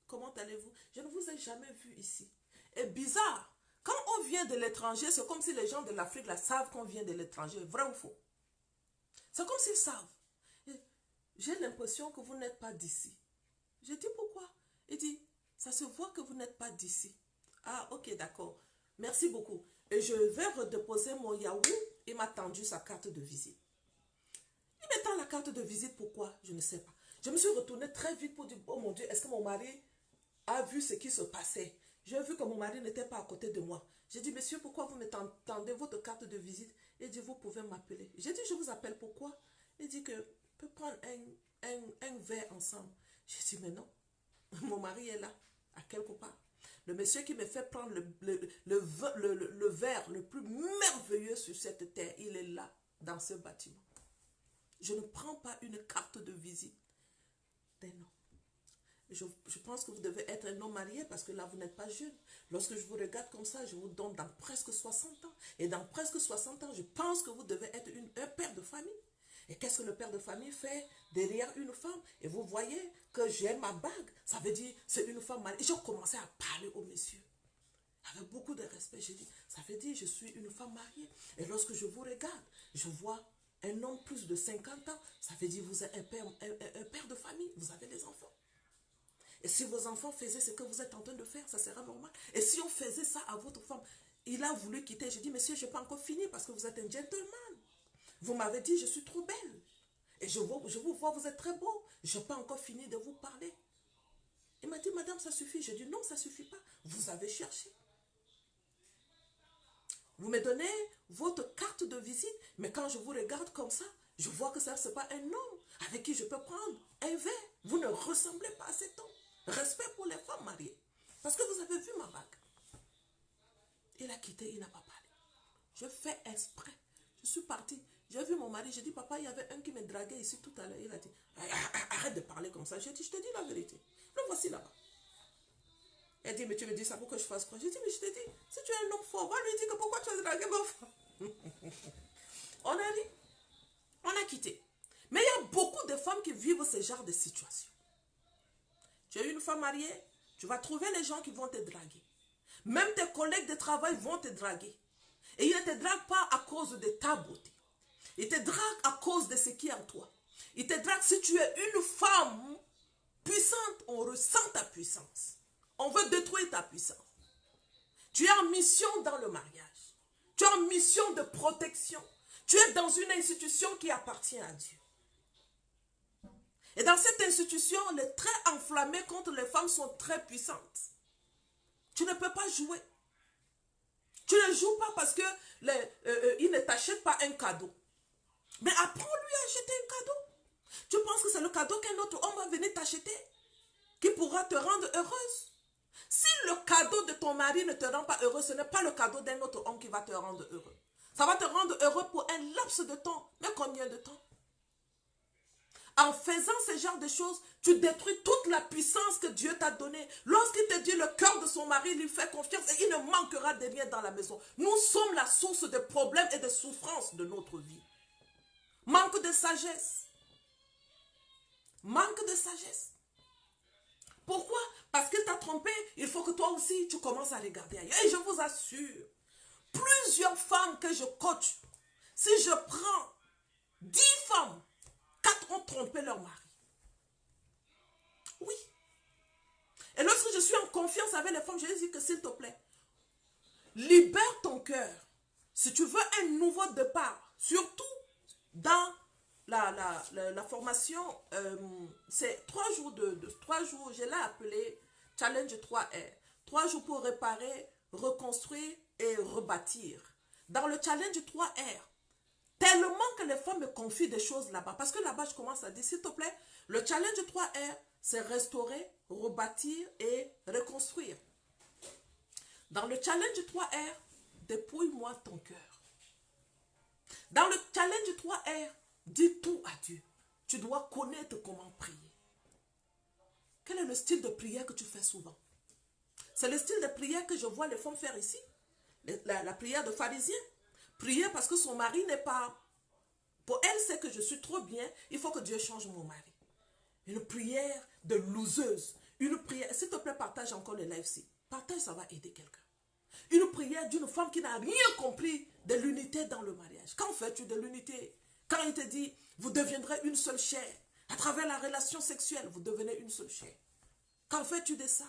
Comment allez-vous? Je ne vous ai jamais vu ici. Et bizarre, quand on vient de l'étranger, c'est comme si les gens de l'Afrique la savent qu'on vient de l'étranger. Vrai ou faux? C'est comme s'ils savent. J'ai l'impression que vous n'êtes pas d'ici. J'ai dit pourquoi? Il dit, ça se voit que vous n'êtes pas d'ici. Ah, ok, d'accord. Merci beaucoup. Et je vais redéposer mon yaourt. Il m'a tendu sa carte de visite. Il me tend la carte de visite, pourquoi? Je ne sais pas. Je me suis retournée très vite pour dire, oh mon Dieu, est-ce que mon mari a vu ce qui se passait? J'ai vu que mon mari n'était pas à côté de moi. J'ai dit, monsieur, pourquoi vous me tendez votre carte de visite? Il dit, vous pouvez m'appeler. J'ai dit, je vous appelle pourquoi? Il dit que peut prendre un verre ensemble. J'ai dit, mais non, mon mari est là, à quelque part. Le monsieur qui me fait prendre le verre le plus merveilleux sur cette terre, il est là, dans ce bâtiment. Je ne prends pas une carte de visite d'un homme. Je pense que vous devez être un homme marié parce que là, vous n'êtes pas jeune. Lorsque je vous regarde comme ça, je vous donne dans presque 60 ans. Et dans presque 60 ans, je pense que vous devez être un père de famille. Et qu'est-ce que le père de famille fait derrière une femme? Et vous voyez que j'ai ma bague. Ça veut dire c'est une femme mariée. Et j'ai commencé à parler au monsieur. Avec beaucoup de respect, j'ai dit, ça veut dire je suis une femme mariée. Et lorsque je vous regarde, je vois un homme plus de 50 ans. Ça veut dire vous êtes un père de famille. Vous avez des enfants. Et si vos enfants faisaient ce que vous êtes en train de faire, ça sera normal. Et si on faisait ça à votre femme, il a voulu quitter. Je dis, monsieur, je n'ai pas encore fini parce que vous êtes un gentleman. Vous m'avez dit, je suis trop belle. Et je vous vois, vous êtes très beau. Je n'ai pas encore fini de vous parler. Il m'a dit, madame, ça suffit. Je dis, non, ça ne suffit pas. Vous avez cherché. Vous me donnez votre carte de visite, mais quand je vous regarde comme ça, je vois que ça, ce n'est pas un homme avec qui je peux prendre un verre. Vous ne ressemblez pas à cet homme. Respect pour les femmes mariées. Parce que vous avez vu ma bague. Il a quitté, il n'a pas parlé. Je fais exprès. Je suis partie. J'ai vu mon mari, j'ai dit, papa, il y avait un qui me draguait ici tout à l'heure. Il a dit, arrête de parler comme ça. J'ai dit, je te dis la vérité. Le voici là-bas. Elle dit, mais tu me dis ça pour que je fasse quoi? J'ai dit, mais je te dis, si tu es un homme fort, va lui dire que pourquoi tu as dragué ma femme. On a dit, on a quitté. Mais il y a beaucoup de femmes qui vivent ce genre de situation. Tu es une femme mariée, tu vas trouver les gens qui vont te draguer. Même tes collègues de travail vont te draguer. Et ils ne te draguent pas à cause de ta beauté. Ils te draguent à cause de ce qui est en toi. Ils te draguent si tu es une femme puissante, on ressent ta puissance. On veut détruire ta puissance. Tu es en mission dans le mariage. Tu es en mission de protection. Tu es dans une institution qui appartient à Dieu. Et dans cette institution, les traits enflammés contre les femmes sont très puissantes. Tu ne peux pas jouer. Tu ne joues pas parce que il ne t'achète pas un cadeau. Mais apprends-lui à acheter un cadeau. Tu penses que c'est le cadeau qu'un autre homme va venir t'acheter qui pourra te rendre heureuse? Si le cadeau de ton mari ne te rend pas heureux, ce n'est pas le cadeau d'un autre homme qui va te rendre heureux. Ça va te rendre heureux pour un laps de temps. Mais combien de temps? En faisant ce genre de choses, tu détruis toute la puissance que Dieu t'a donnée. Lorsqu'il te dit le cœur de son mari lui fait confiance et il ne manquera de rien dans la maison. Nous sommes la source de problèmes et de souffrances de notre vie. Manque de sagesse. Manque de sagesse. Pourquoi? Parce qu'il t'a trompé, il faut que toi aussi, tu commences à regarder ailleurs. Et je vous assure, plusieurs femmes que je coach, si je prends 10 femmes, 4 ont trompé leur mari. Oui. Et lorsque je suis en confiance avec les femmes, je leur dis que s'il te plaît, libère ton cœur. Si tu veux un nouveau départ, surtout dans la formation, c'est 3 jours 3 jours, je l'ai appelé Challenge 3R. 3 jours pour réparer, reconstruire et rebâtir. Dans le Challenge 3R, tellement que les femmes me confient des choses là-bas. Parce que là-bas, je commence à dire, s'il te plaît, le Challenge 3R, c'est restaurer, rebâtir et reconstruire. Dans le Challenge 3R, dépouille-moi ton cœur. Dans le Challenge 3R, dis tout à Dieu. Tu dois connaître comment prier. Quel est le style de prière que tu fais souvent? C'est le style de prière que je vois les femmes faire ici. La prière de pharisien. Prier parce que son mari n'est pas... Pour elle, c'est que je suis trop bien. Il faut que Dieu change mon mari. Une prière de loseuse. Une prière... S'il te plaît, partage encore le live-ci. Partage, ça va aider quelqu'un. Une prière d'une femme qui n'a rien compris de l'unité dans le mariage. Qu'en fais-tu de l'unité? Quand il te dit, vous deviendrez une seule chair. À travers la relation sexuelle, vous devenez une seule chair. Qu'en fais-tu de ça?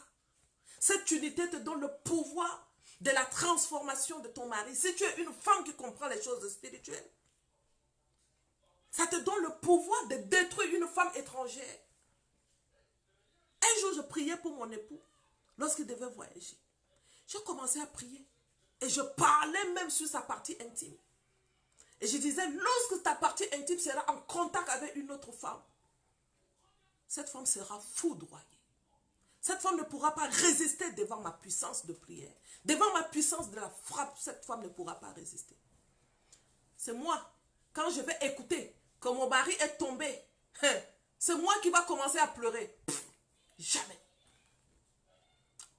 Cette unité te donne le pouvoir de la transformation de ton mari. Si tu es une femme qui comprend les choses spirituelles, ça te donne le pouvoir de détruire une femme étrangère. Un jour, je priais pour mon époux lorsqu'il devait voyager. J'ai commencé à prier et je parlais même sur sa partie intime. Et je disais, lorsque ta partie intime sera en contact avec une autre femme, cette femme sera foudroyée. Cette femme ne pourra pas résister devant ma puissance de prière. Devant ma puissance de la frappe, cette femme ne pourra pas résister. C'est moi, quand je vais écouter que mon mari est tombé, c'est moi qui va commencer à pleurer. Pff, jamais.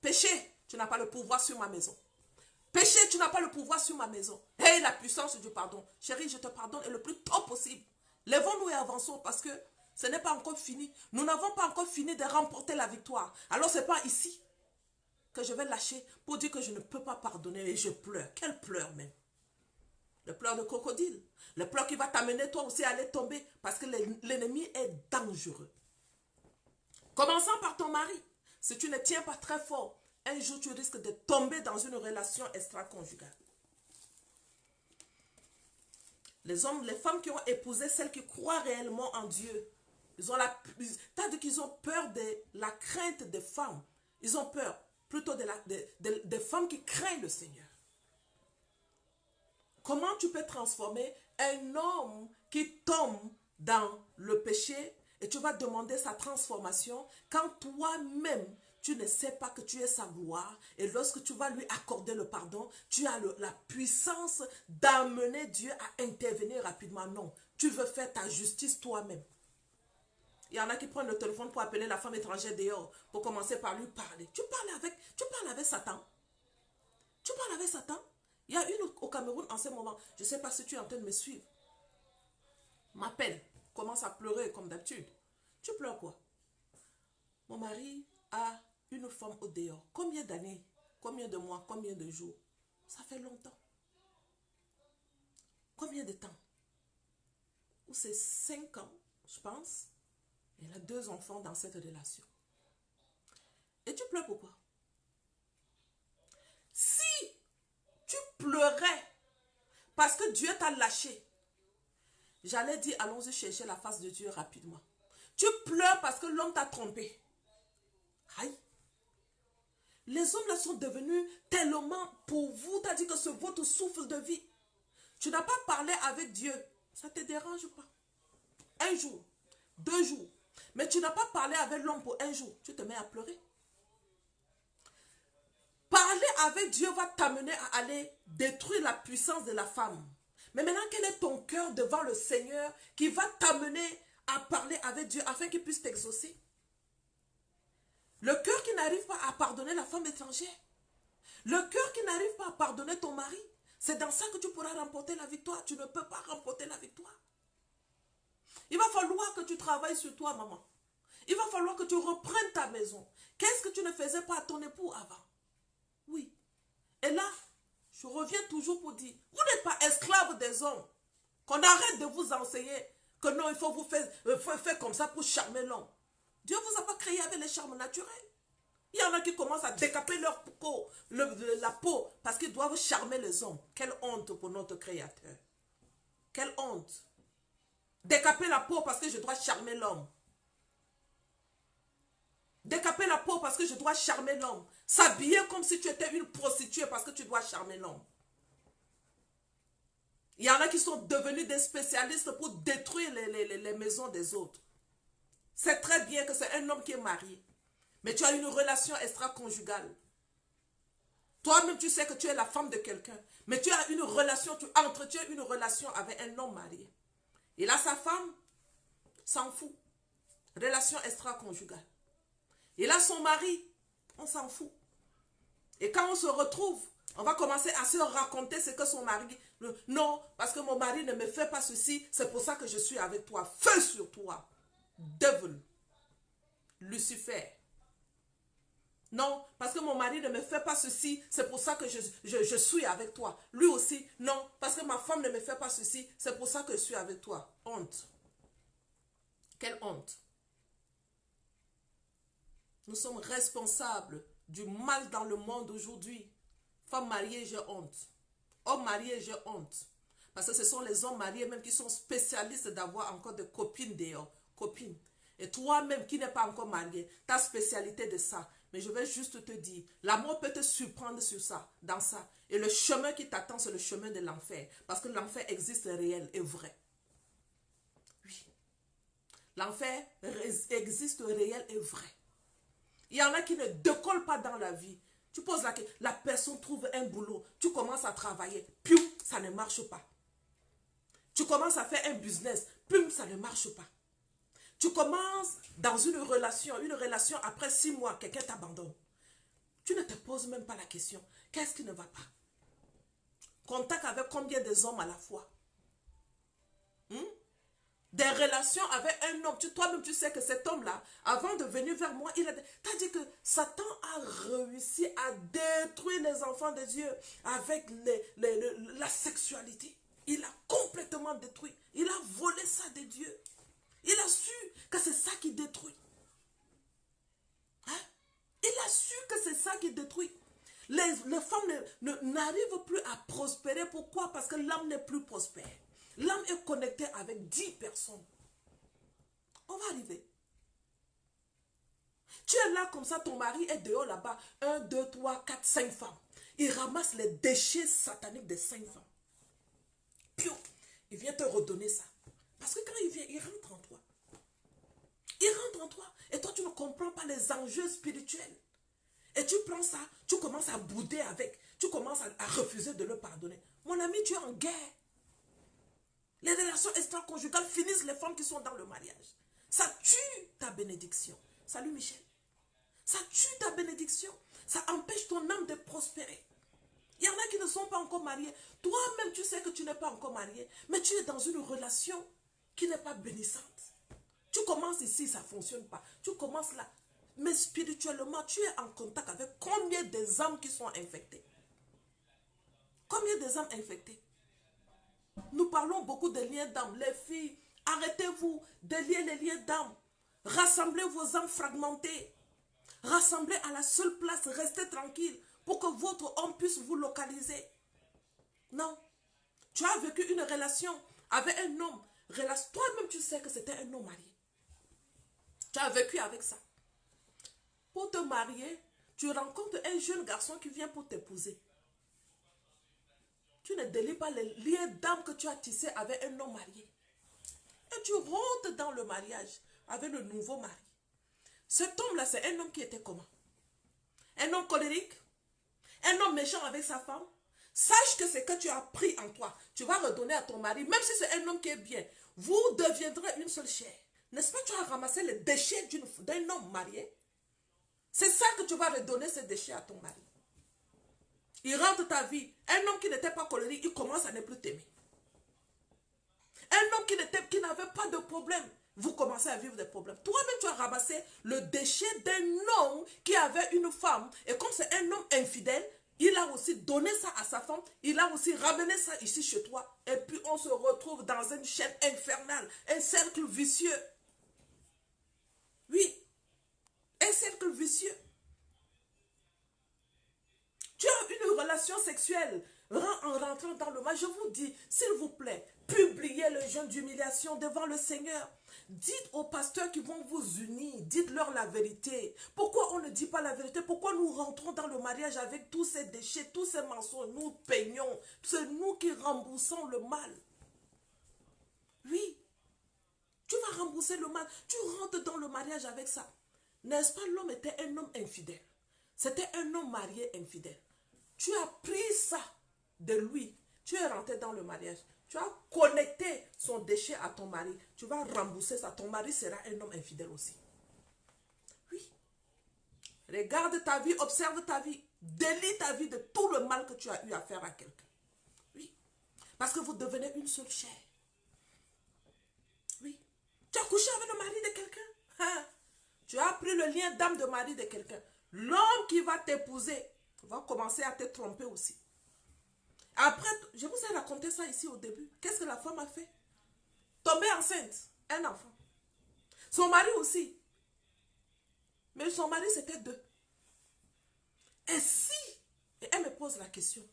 Péché, tu n'as pas le pouvoir sur ma maison. Péché, tu n'as pas le pouvoir sur ma maison. Hey, la puissance du pardon. Chérie, je te pardonne et le plus tôt possible. Lèvons-nous et avançons parce que ce n'est pas encore fini. Nous n'avons pas encore fini de remporter la victoire. Alors ce n'est pas ici que je vais lâcher pour dire que je ne peux pas pardonner et je pleure. Quel pleur même? Le pleur de crocodile. Le pleur qui va t'amener toi aussi à aller tomber parce que l'ennemi est dangereux. Commençons par ton mari. Si tu ne tiens pas très fort, un jour tu risques de tomber dans une relation extra-conjugale. Les hommes, les femmes qui ont épousé celles qui croient réellement en Dieu, c'est-à-dire qu'ils ont peur de la crainte des femmes. Ils ont peur plutôt des femmes qui craignent le Seigneur. Comment tu peux transformer un homme qui tombe dans le péché et tu vas demander sa transformation quand toi-même tu ne sais pas que tu es sa gloire et lorsque tu vas lui accorder le pardon, tu as la puissance d'amener Dieu à intervenir rapidement. Non, tu veux faire ta justice toi-même. Il y en a qui prennent le téléphone pour appeler la femme étrangère dehors, pour commencer par lui parler. Tu parles avec Satan. Tu parles avec Satan. Il y a une au Cameroun en ce moment, je ne sais pas si tu es en train de me suivre. M'appelle, commence à pleurer comme d'habitude. Tu pleures quoi? Mon mari a une femme au dehors. Combien d'années? Combien de mois? Combien de jours? Ça fait longtemps. Combien de temps? Ou c'est 5 ans, je pense. Elle a 2 enfants dans cette relation. Et tu pleures pourquoi? Si tu pleurais parce que Dieu t'a lâché, j'allais dire allons-y chercher la face de Dieu rapidement. Tu pleures parce que l'homme t'a trompé. Aïe. Les hommes là sont devenus tellement pour vous, t'as dit que c'est votre souffle de vie. Tu n'as pas parlé avec Dieu. Ça ne te dérange pas. 1 jour, 2 jours. Mais tu n'as pas parlé avec l'homme pour 1 jour. Tu te mets à pleurer. Parler avec Dieu va t'amener à aller détruire la puissance de la femme. Mais maintenant, quel est ton cœur devant le Seigneur qui va t'amener à parler avec Dieu afin qu'il puisse t'exaucer? Le cœur qui n'arrive pas à pardonner la femme étrangère. Le cœur qui n'arrive pas à pardonner ton mari. C'est dans ça que tu pourras remporter la victoire. Tu ne peux pas remporter la victoire. Il va falloir que tu travailles sur toi, maman. Il va falloir que tu reprennes ta maison. Qu'est-ce que tu ne faisais pas à ton époux avant? Oui. Et là, je reviens toujours pour dire, vous n'êtes pas esclave des hommes. Qu'on arrête de vous enseigner que non, il faut vous faire comme ça pour charmer l'homme. Dieu ne vous a pas créé avec les charmes naturels. Il y en a qui commencent à décaper leur peau, la peau parce qu'ils doivent charmer les hommes. Quelle honte pour notre Créateur. Quelle honte. Décaper la peau parce que je dois charmer l'homme. Décaper la peau parce que je dois charmer l'homme. S'habiller comme si tu étais une prostituée parce que tu dois charmer l'homme. Il y en a qui sont devenus des spécialistes pour détruire les maisons des autres. C'est très bien que c'est un homme qui est marié. Mais tu as une relation extra-conjugale. Toi-même, tu sais que tu es la femme de quelqu'un. Mais tu as une relation, tu entretiens une relation avec un homme marié. Et là, sa femme s'en fout. Relation extra-conjugale. Et là, son mari, on s'en fout. Et quand on se retrouve, on va commencer à se raconter ce que son mari... Non, parce que mon mari ne me fait pas ceci, c'est pour ça que je suis avec toi. Feu sur toi. Devil. Lucifer. Non, parce que mon mari ne me fait pas ceci, c'est pour ça que je suis avec toi. Lui aussi, non, parce que ma femme ne me fait pas ceci, c'est pour ça que je suis avec toi. Honte. Quelle honte. Nous sommes responsables du mal dans le monde aujourd'hui. Femme mariée, j'ai honte. Homme marié, j'ai honte. Parce que ce sont les hommes mariés même qui sont spécialistes d'avoir encore des copines dehors. Copines. Et toi-même qui n'es pas encore marié, ta spécialité de ça. Mais je vais juste te dire, l'amour peut te surprendre sur ça, dans ça. Et le chemin qui t'attend, c'est le chemin de l'enfer. Parce que l'enfer existe réel et vrai. Oui. L'enfer existe réel et vrai. Il y en a qui ne décollent pas dans la vie. Tu poses la personne trouve un boulot, tu commences à travailler, puis ça ne marche pas. Tu commences à faire un business, puis ça ne marche pas. Tu commences dans une relation après 6 mois, quelqu'un t'abandonne. Tu ne te poses même pas la question, qu'est-ce qui ne va pas? Contact avec combien des hommes à la fois? Des relations avec un homme, toi-même tu sais que cet homme-là, avant de venir vers moi, t'as dit que Satan a réussi à détruire les enfants de Dieu avec la sexualité. Il a complètement détruit. Il a volé ça de Dieu. Il a su que c'est ça qui détruit. Hein? Il a su que c'est ça qui détruit. Les femmes n'arrivent plus à prospérer. Pourquoi? Parce que l'âme n'est plus prospère. L'âme est connectée avec 10 personnes. On va arriver. Tu es là comme ça, ton mari est dehors là-bas. 1, 2, 3, 4, 5 femmes. Il ramasse les déchets sataniques des 5 femmes. Puis, il vient te redonner ça. Parce que quand il vient, il rentre en toi. Il rentre en toi. Et toi, tu ne comprends pas les enjeux spirituels. Et tu prends ça, tu commences à bouder avec. Tu commences à refuser de le pardonner. Mon ami, tu es en guerre. Les relations extra-conjugales finissent les femmes qui sont dans le mariage. Ça tue ta bénédiction. Salut Michel. Ça tue ta bénédiction. Ça empêche ton âme de prospérer. Il y en a qui ne sont pas encore mariés. Toi-même, tu sais que tu n'es pas encore marié. Mais tu es dans une relation qui n'est pas bénissante. Tu commences ici, ça ne fonctionne pas. Tu commences là. Mais spirituellement, tu es en contact avec combien des âmes qui sont infectées? Combien des âmes infectées? Nous parlons beaucoup de liens d'âme. Les filles, arrêtez-vous de lier les liens d'âme. Rassemblez vos âmes fragmentées. Rassemblez à la seule place. Restez tranquille pour que votre homme puisse vous localiser. Non. Tu as vécu une relation avec un homme. Toi-même, tu sais que c'était un homme marié. Tu as vécu avec ça. Pour te marier, tu rencontres un jeune garçon qui vient pour t'épouser. Tu ne délies pas les liens d'âme que tu as tissés avec un homme marié. Et tu rentres dans le mariage avec le nouveau mari. Cet homme-là, c'est un homme qui était comment? Un homme colérique? Un homme méchant avec sa femme? Sache que ce que tu as pris en toi, tu vas redonner à ton mari, même si c'est un homme qui est bien. Vous deviendrez une seule chair. N'est-ce pas, tu as ramassé les déchets d'un homme marié? C'est ça que tu vas redonner ces déchets à ton mari. Il rentre ta vie. Un homme qui n'était pas colérique, il commence à ne plus t'aimer. Un homme qui n'avait pas de problème, vous commencez à vivre des problèmes. Toi-même, tu as ramassé le déchet d'un homme qui avait une femme. Et comme c'est un homme infidèle, il a aussi donné ça à sa femme. Il a aussi ramené ça ici chez toi. Et puis, on se retrouve dans une chaîne infernale. Un cercle vicieux. Oui. Un cercle vicieux. Tu as une relation sexuelle en rentrant dans le mal. Je vous dis, s'il vous plaît, publiez le jeûne d'humiliation devant le Seigneur. Dites aux pasteurs qui vont vous unir, dites-leur la vérité. Pourquoi on ne dit pas la vérité? Pourquoi nous rentrons dans le mariage avec tous ces déchets, tous ces mensonges? Nous peignons, c'est nous qui remboursons le mal. Oui, tu vas rembourser le mal. Tu rentres dans le mariage avec ça. N'est-ce pas, l'homme était un homme infidèle. C'était un homme marié infidèle. Tu as pris ça de lui. Tu es rentré dans le mariage. Tu as connecté son déchet à ton mari. Tu vas rembourser ça. Ton mari sera un homme infidèle aussi. Oui. Regarde ta vie, observe ta vie. Délie ta vie de tout le mal que tu as eu à faire à quelqu'un. Oui. Parce que vous devenez une seule chair. Oui. Tu as couché avec le mari de quelqu'un. Hein? Tu as pris le lien d'âme de mari de quelqu'un. L'homme qui va t'épouser va commencer à te tromper aussi. Après, je vous ai raconté ça ici au début. Qu'est-ce que la femme a fait? Tomber enceinte, un enfant. Son mari aussi. Mais son mari, c'était deux. Et si, et elle me pose la question,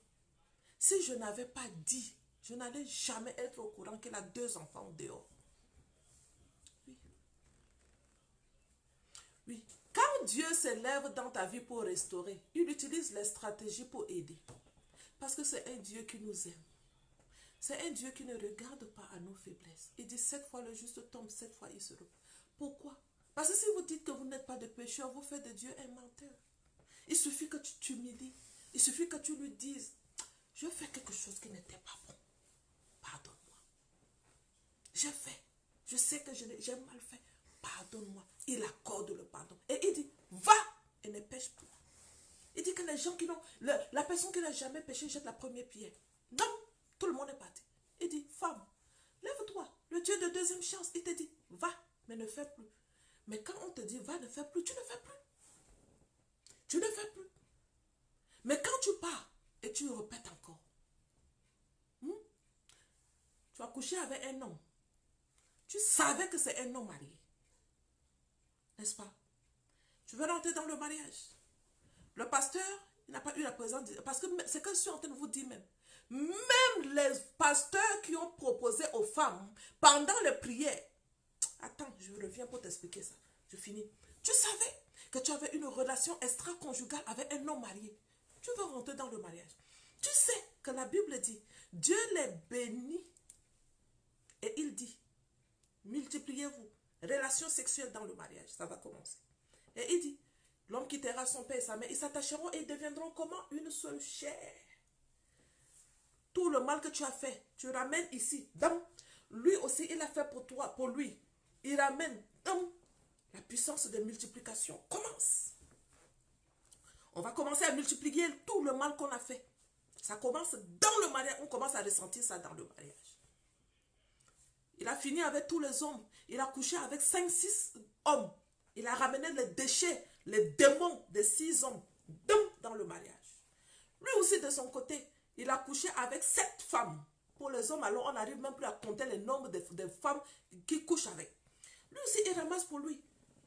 si je n'avais pas dit, je n'allais jamais être au courant qu'elle a deux enfants dehors. Oui. Oui. Quand Dieu s'élève dans ta vie pour restaurer, il utilise les stratégies pour aider. Parce que c'est un Dieu qui nous aime. C'est un Dieu qui ne regarde pas à nos faiblesses. Il dit 7 fois le juste tombe, 7 fois il se repent. Pourquoi? Parce que si vous dites que vous n'êtes pas de pécheur, vous faites de Dieu un menteur. Il suffit que tu t'humilies. Il suffit que tu lui dises, je fais quelque chose qui n'était pas bon. Pardonne-moi. J'ai fait. Je sais que j'ai mal fait. Pardonne-moi. Il accorde le pardon. Et il dit, va et ne pêche plus. Il dit que les gens qui n'ont... La personne qui n'a jamais péché jette la première pierre. Non, tout le monde est parti. Il dit, femme, lève-toi. Le Dieu de deuxième chance, il te dit, va, mais ne fais plus. Mais quand on te dit, va, ne fais plus, tu ne fais plus. Tu ne fais plus. Mais quand tu pars et tu répètes encore, tu as couché avec un homme. Tu savais que c'est un homme marié. N'est-ce pas? Tu veux rentrer dans le mariage. Le pasteur, il n'a pas eu la présence. Parce que c'est que je suis en train de vous dire même. Même les pasteurs qui ont proposé aux femmes, pendant les prières. Attends, je reviens pour t'expliquer ça. Je finis. Tu savais que tu avais une relation extra-conjugale avec un homme marié. Tu veux rentrer dans le mariage. Tu sais que la Bible dit, Dieu les bénit. Et il dit, multipliez-vous. Relation sexuelle dans le mariage, ça va commencer. Et il dit, l'homme quittera son père et sa mère, ils s'attacheront et ils deviendront comment? Une seule chair. Tout le mal que tu as fait, tu ramènes ici. Donc, lui aussi, il a fait pour toi, pour lui. Il ramène. Donc, la puissance de multiplication commence. On va commencer à multiplier tout le mal qu'on a fait. Ça commence dans le mariage. On commence à ressentir ça dans le mariage. Il a fini avec tous les hommes. Il a couché avec 5-6 hommes. Il a ramené les déchets, les démons de 6 hommes dans le mariage. Lui aussi, de son côté, il a couché avec 7 femmes. Pour les hommes, alors on n'arrive même plus à compter le nombre de femmes qui couchent avec. Lui aussi, il ramasse pour lui.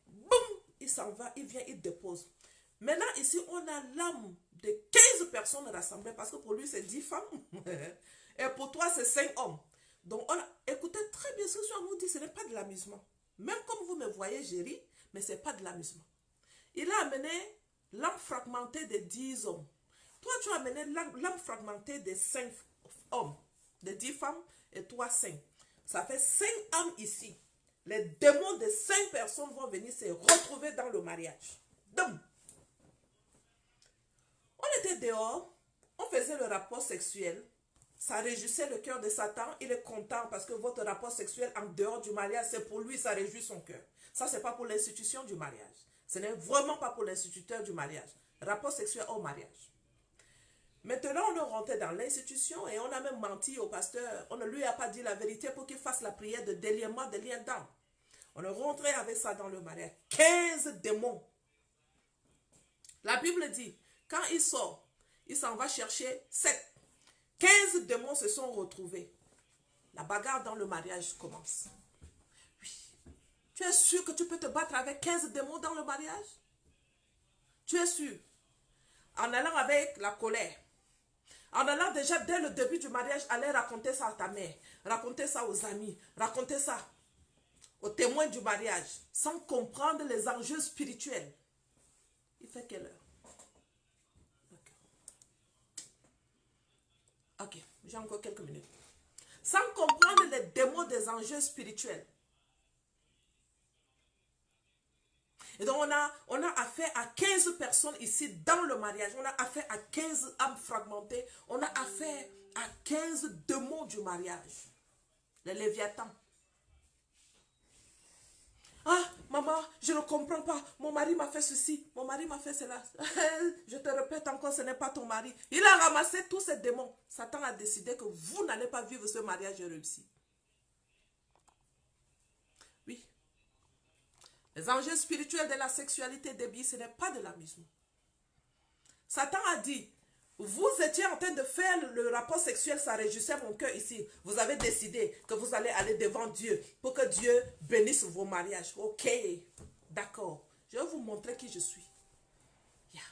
Boum, il s'en va, il vient, il dépose. Maintenant, ici, on a l'âme de 15 personnes rassemblées parce que pour lui, c'est 10 femmes. Et pour toi, c'est 5 hommes. Donc, écoutez très bien ce que je vous dis, ce n'est pas de l'amusement. Même comme vous me voyez, j'ai ri, mais ce n'est pas de l'amusement. Il a amené l'âme fragmentée de 10 hommes. Toi, tu as amené l'âme fragmentée de 5 hommes, de 10 femmes, et toi 5. Ça fait 5 âmes ici. Les démons de 5 personnes vont venir se retrouver dans le mariage. Donc, on était dehors, on faisait le rapport sexuel. Ça réjouissait le cœur de Satan. Il est content parce que votre rapport sexuel en dehors du mariage, c'est pour lui, ça réjouit son cœur. Ça, ce n'est pas pour l'institution du mariage. Ce n'est vraiment pas pour l'instituteur du mariage. Rapport sexuel au mariage. Maintenant, on est rentré dans l'institution et on a même menti au pasteur. On ne lui a pas dit la vérité pour qu'il fasse la prière de déliement des liens d'âme. On est rentré avec ça dans le mariage. 15 démons. La Bible dit, quand il sort, il s'en va chercher 7. 15 démons se sont retrouvés. La bagarre dans le mariage commence. Oui. Tu es sûr que tu peux te battre avec 15 démons dans le mariage? Tu es sûr? En allant avec la colère. En allant déjà dès le début du mariage, aller raconter ça à ta mère. Raconter ça aux amis. Raconter ça aux témoins du mariage. Sans comprendre les enjeux spirituels. Il fait quelle heure? Ok, j'ai encore quelques minutes. Sans comprendre les démons des enjeux spirituels. Et donc on a affaire à 15 personnes ici dans le mariage. On a affaire à 15 âmes fragmentées. On a affaire à 15 démons du mariage. Les léviathans. Ah, maman, je ne comprends pas. Mon mari m'a fait ceci. Mon mari m'a fait cela. Je te répète encore, ce n'est pas ton mari. Il a ramassé tous ces démons. Satan a décidé que vous n'allez pas vivre ce mariage réussi. Oui. Les enjeux spirituels de la sexualité débiée, ce n'est pas de l'amusement. Satan a dit, vous étiez en train de faire le rapport sexuel, ça réjouissait mon cœur ici. Vous avez décidé que vous allez aller devant Dieu pour que Dieu bénisse vos mariages. Ok, d'accord. Je vais vous montrer qui je suis. Yeah.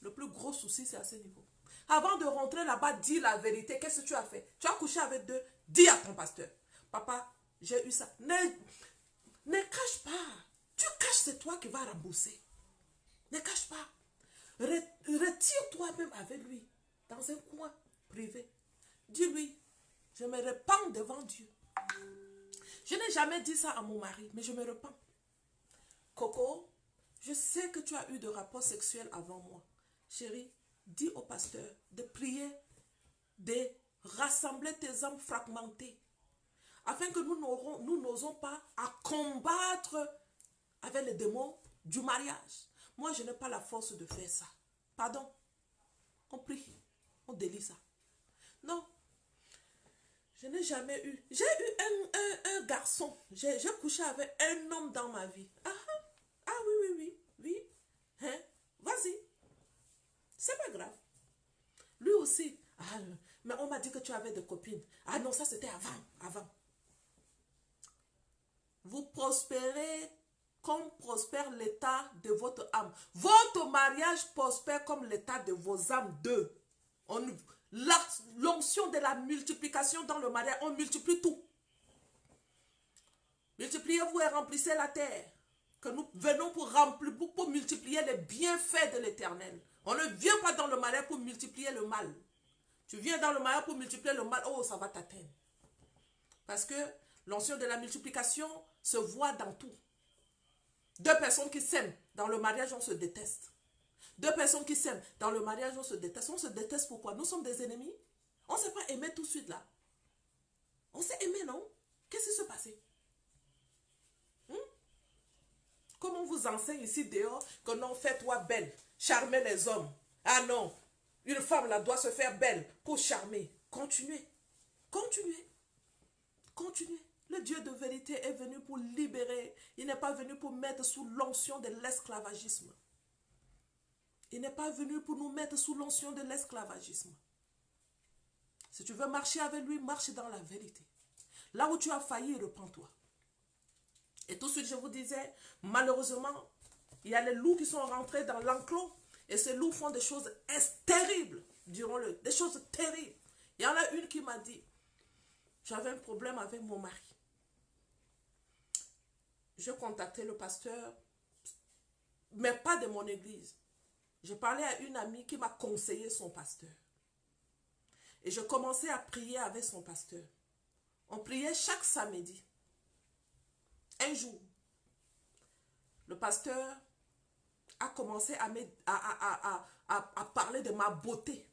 Le plus gros souci, c'est à ce niveau. Avant de rentrer là-bas, dis la vérité. Qu'est-ce que tu as fait? Tu as couché avec deux. Dis à ton pasteur. Papa, j'ai eu ça. Ne cache pas. Tu caches, c'est toi qui vas rembourser. Ne cache pas. Retire-toi même avec lui. Dans un coin privé. Dis-lui, je me repens devant Dieu. Je n'ai jamais dit ça à mon mari, mais je me repens. Coco, je sais que tu as eu de rapports sexuels avant moi. Chérie, dis au pasteur de prier, de rassembler tes âmes fragmentées, afin que nous n'osons pas à combattre avec les démons du mariage. Moi, je n'ai pas la force de faire ça. Pardon. On prie. On délie ça. Non. Je n'ai jamais eu. J'ai eu un garçon. J'ai couché avec un homme dans ma vie. Ah oui. Hein? Vas-y. C'est pas grave. Lui aussi. Ah, mais on m'a dit que tu avais des copines. Ah non, ça c'était avant. Vous prospérez comme prospère l'état de votre âme. Votre mariage prospère comme l'état de vos âmes deux. L'onction de la multiplication dans le mariage, on multiplie tout. Multipliez-vous et remplissez la terre. Que nous venons pour multiplier les bienfaits de l'Éternel. On ne vient pas dans le mariage pour multiplier le mal. Tu viens dans le mariage pour multiplier le mal, oh, ça va t'atteindre. Parce que l'onction de la multiplication se voit dans tout. Deux personnes qui s'aiment, dans le mariage, on se déteste. Deux personnes qui s'aiment, dans le mariage, on se déteste. On se déteste pourquoi? Nous sommes des ennemis. On ne s'est pas aimé tout de suite là. On s'est aimé, non? Qu'est-ce qui se passait? Comme on vous enseigne ici dehors que non, fais-toi belle, charmer les hommes. Ah non, une femme là doit se faire belle pour charmer. Continuez. Le Dieu de vérité est venu pour libérer. Il n'est pas venu pour mettre sous l'onction de l'esclavagisme. Il n'est pas venu pour nous mettre sous l'onction de l'esclavagisme. Si tu veux marcher avec lui, marche dans la vérité. Là où tu as failli, repens-toi. Et tout de suite, je vous disais, malheureusement, il y a les loups qui sont rentrés dans l'enclos. Et ces loups font des choses terribles, dirons-le, des choses terribles. Il y en a une qui m'a dit, j'avais un problème avec mon mari. Je contactais le pasteur, mais pas de mon église. Je parlais à une amie qui m'a conseillé son pasteur. Et je commençais à prier avec son pasteur. On priait chaque samedi. Un jour, le pasteur a commencé à parler de ma beauté.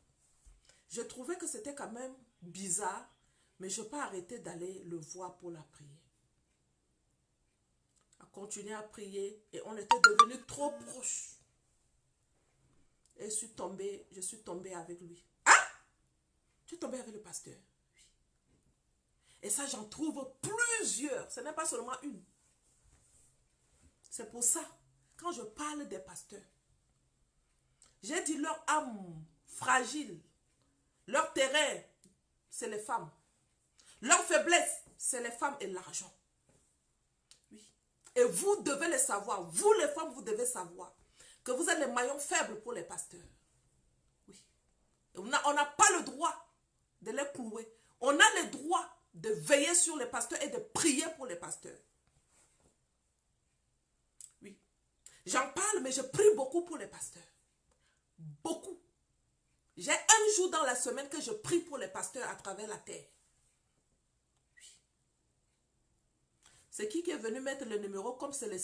Je trouvais que c'était quand même bizarre, mais je n'ai pas arrêté d'aller le voir pour la prière. A continué à prier et on était devenus trop proches. Et je suis tombée avec lui. Ah! Tu es tombée avec le pasteur? Oui. Et ça, j'en trouve plusieurs. Ce n'est pas seulement une. C'est pour ça, quand je parle des pasteurs, j'ai dit leur âme fragile, leur terrain, c'est les femmes. Leur faiblesse, c'est les femmes et l'argent. Oui. Et vous devez le savoir. Vous, les femmes, vous devez savoir que vous êtes les maillons faibles pour les pasteurs. Oui. On n'a pas le droit de les clouer. On a le droit de veiller sur les pasteurs et de prier pour les pasteurs. Oui. J'en parle, mais je prie beaucoup pour les pasteurs. Beaucoup. J'ai un jour dans la semaine que je prie pour les pasteurs à travers la terre. Oui. C'est qui est venu mettre le numéro comme c'est les...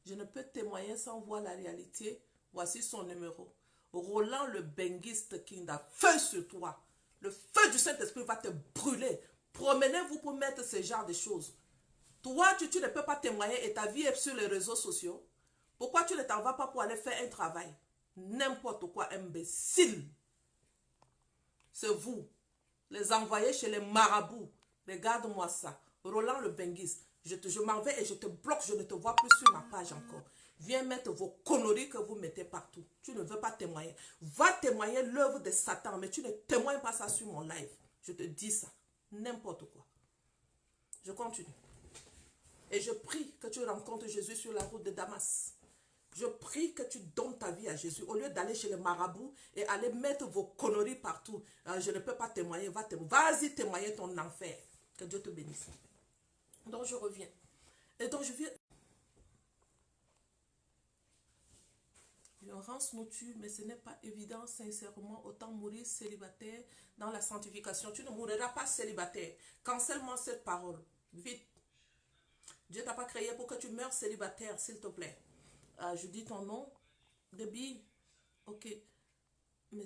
Je ne peux témoigner sans voir la réalité. Voici son numéro. Roland le benguiste King a feu sur toi. Le feu du Saint-Esprit va te brûler. Promenez-vous pour mettre ce genre de choses. Toi, tu ne peux pas témoigner et ta vie est sur les réseaux sociaux. Pourquoi tu ne t'en vas pas pour aller faire un travail? N'importe quoi, imbécile. C'est vous. Les envoyer chez les marabouts. Regarde-moi ça. Roland le benguiste. Je m'en vais et je te bloque. Je ne te vois plus sur ma page encore. Viens mettre vos conneries que vous mettez partout. Tu ne veux pas témoigner. Va témoigner l'œuvre de Satan. Mais tu ne témoignes pas ça sur mon live. Je te dis ça. N'importe quoi. Je continue. Et je prie que tu rencontres Jésus sur la route de Damas. Je prie que tu donnes ta vie à Jésus. Au lieu d'aller chez les marabouts et aller mettre vos conneries partout. Je ne peux pas témoigner. Vas-y témoigner ton enfer. Que Dieu te bénisse. Donc je reviens. Et donc je viens. L'ignorance nous tue, mais ce n'est pas évident, sincèrement. Autant mourir célibataire dans la sanctification. Tu ne mourras pas célibataire. Cancelle-moi cette parole. Vite. Dieu t'a pas créé pour que tu meurs célibataire, s'il te plaît. Je dis ton nom. Debbie. Ok. Mais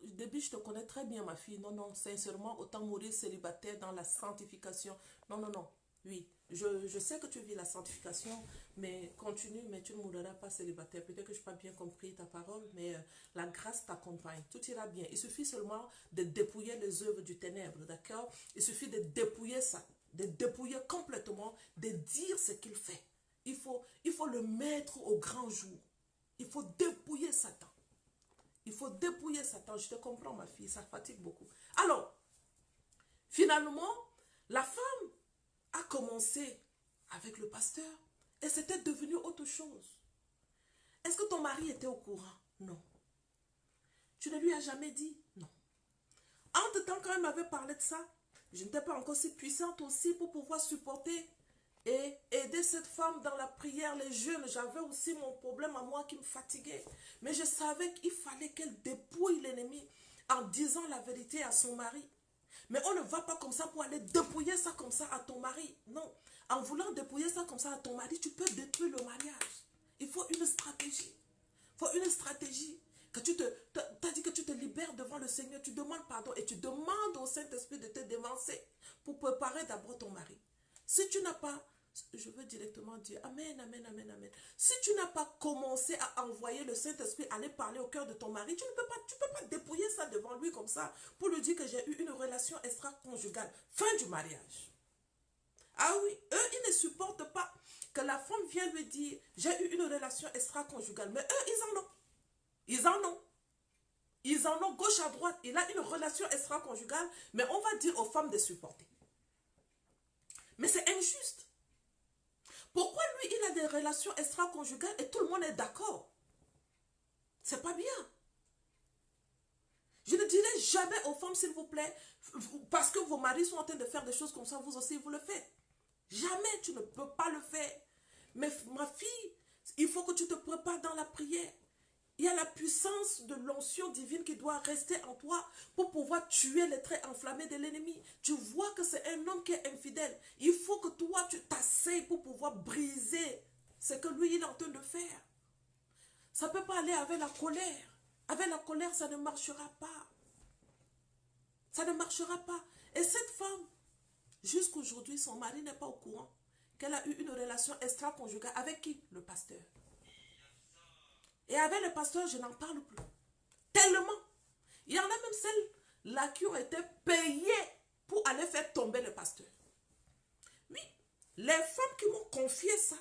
Debbie, je te connais très bien, ma fille. Non, non, sincèrement, autant mourir célibataire dans la sanctification. Non, non, non. Oui, je sais que tu vis la sanctification, mais continue, mais tu ne mourras pas célibataire. Peut-être que je n'ai pas bien compris ta parole, mais la grâce t'accompagne. Tout ira bien. Il suffit seulement de dépouiller les œuvres du ténèbre, d'accord? Il suffit de dépouiller ça, de dépouiller complètement, de dire ce qu'il fait. Il faut le mettre au grand jour. Il faut dépouiller Satan. Il faut dépouiller Satan. Je te comprends, ma fille, ça fatigue beaucoup. Alors, finalement, la femme a commencé avec le pasteur et c'était devenu autre chose. Est-ce que ton mari était au courant? Non. Tu ne lui as jamais dit? Non. Entre-temps, quand elle m'avait parlé de ça, je n'étais pas encore si puissante aussi pour pouvoir supporter et aider cette femme dans la prière, les jeûnes. J'avais aussi mon problème à moi qui me fatiguait. Mais je savais qu'il fallait qu'elle dépouille l'ennemi en disant la vérité à son mari. Mais on ne va pas comme ça pour aller dépouiller ça comme ça à ton mari. Non. En voulant dépouiller ça comme ça à ton mari, tu peux détruire le mariage. Il faut une stratégie. Il faut une stratégie. Que tu t'as dit que tu te libères devant le Seigneur. Tu demandes pardon et tu demandes au Saint-Esprit de te dévancer pour préparer d'abord ton mari. Si tu n'as pas, je veux directement dire Amen, Amen, Amen, Amen. Si tu n'as pas commencé à envoyer le Saint-Esprit aller parler au cœur de ton mari, tu ne peux pas dépouiller ça devant lui comme ça pour lui dire que j'ai eu une relation extra-conjugale. Fin du mariage. Ah oui, eux, ils ne supportent pas que la femme vienne lui dire j'ai eu une relation extra-conjugale. Mais eux, ils en ont. Ils en ont. Ils en ont gauche à droite. Il a une relation extra-conjugale, mais on va dire aux femmes de supporter. Mais c'est injuste. Pourquoi lui, il a des relations extra-conjugales et tout le monde est d'accord? C'est pas bien. Je ne dirai jamais aux femmes, s'il vous plaît, parce que vos maris sont en train de faire des choses comme ça, vous aussi, vous le faites. Jamais, tu ne peux pas le faire. Mais ma fille, il faut que tu te prépares dans la prière. Il y a la puissance de l'onction divine qui doit rester en toi pour pouvoir tuer les traits enflammés de l'ennemi. Tu vois que c'est un homme qui est infidèle. Il faut que toi, tu t'asseyes pour pouvoir briser ce que lui, il est en train de faire. Ça ne peut pas aller avec la colère. Avec la colère, ça ne marchera pas. Ça ne marchera pas. Et cette femme, jusqu'aujourd'hui, son mari n'est pas au courant qu'elle a eu une relation extra-conjugale avec qui? Le pasteur. Et avec le pasteur, je n'en parle plus. Tellement. Il y en a même celles-là qui ont été payées pour aller faire tomber le pasteur. Oui. Les femmes qui m'ont confié ça,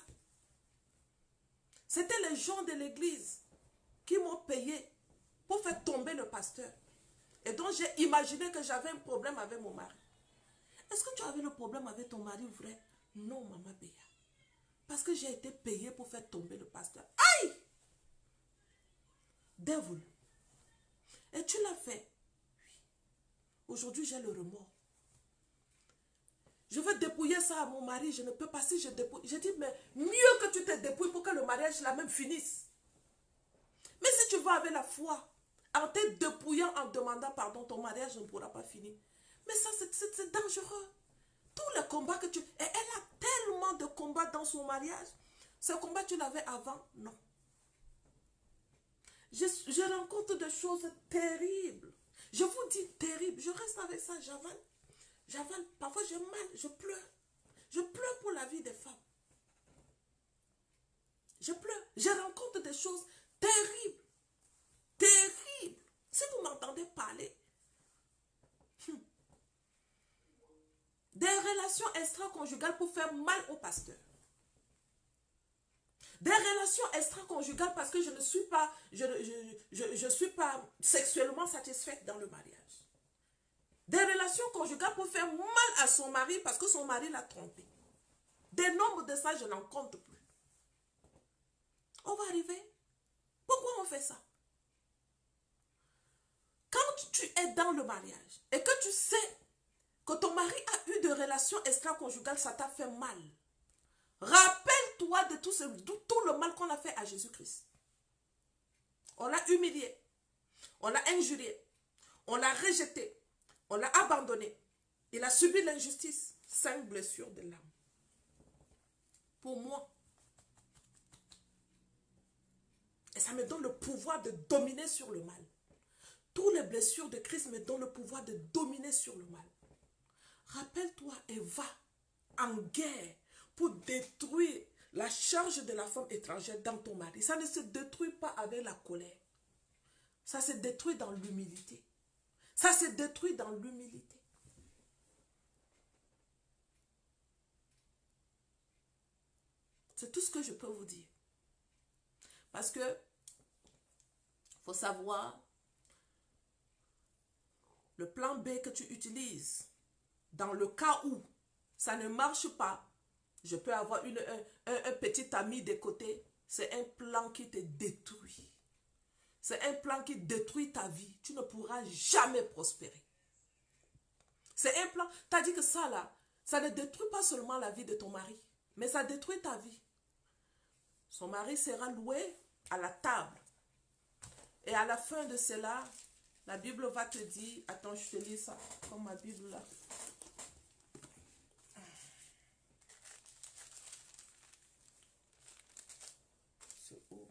c'était les gens de l'église qui m'ont payé pour faire tomber le pasteur. Et donc j'ai imaginé que j'avais un problème avec mon mari. Est-ce que tu avais le problème avec ton mari vrai? Non, maman Béa. Parce que j'ai été payée pour faire tomber le pasteur. Aïe! Devil. Et tu l'as fait. Oui. Aujourd'hui, j'ai le remords. Je veux dépouiller ça à mon mari. Je ne peux pas si je dépouille. J'ai dit, mais mieux que tu te dépouilles pour que le mariage là même finisse. Mais si tu vas avec la foi, en te dépouillant, en demandant pardon, ton mariage ne pourra pas finir. Mais ça, c'est dangereux. Tous les combats que tu... Et elle a tellement de combats dans son mariage. Ce combat, tu l'avais avant? Non. Je rencontre des choses terribles. Je vous dis terribles. Je reste avec ça, j'avale. J'avale. Parfois, j'ai mal, je pleure. Je pleure pour la vie des femmes. Je pleure. Je rencontre des choses terribles. Terribles. Si vous m'entendez parler, des relations extra-conjugales pour faire mal au pasteur. Des relations extra-conjugales parce que je ne suis pas, je suis pas sexuellement satisfaite dans le mariage. Des relations conjugales pour faire mal à son mari parce que son mari l'a trompé. Des nombres de ça, je n'en compte plus. On va arriver. Pourquoi on fait ça? Quand tu es dans le mariage et que tu sais que ton mari a eu des relations extra-conjugales, ça t'a fait mal. Rappelle-toi de tout le mal qu'on a fait à Jésus-Christ. On l'a humilié, on l'a injurié, on l'a rejeté, on l'a abandonné. Il a subi l'injustice, 5 blessures de l'âme. Pour moi. Et ça me donne le pouvoir de dominer sur le mal. Toutes les blessures de Christ me donnent le pouvoir de dominer sur le mal. Rappelle-toi et va en guerre pour détruire la charge de la femme étrangère dans ton mari. Ça ne se détruit pas avec la colère. Ça se détruit dans l'humilité. Ça se détruit dans l'humilité. C'est tout ce que je peux vous dire. Parce que il faut savoir le plan B que tu utilises. Dans le cas où ça ne marche pas, je peux avoir un petit ami de côté. C'est un plan qui te détruit. C'est un plan qui détruit ta vie. Tu ne pourras jamais prospérer. C'est un plan. Tu as dit que ça là, ça ne détruit pas seulement la vie de ton mari, mais ça détruit ta vie. Son mari sera loué à la table. Et à la fin de cela, la Bible va te dire, attends, je te lis ça, comme ma Bible là. C'est où?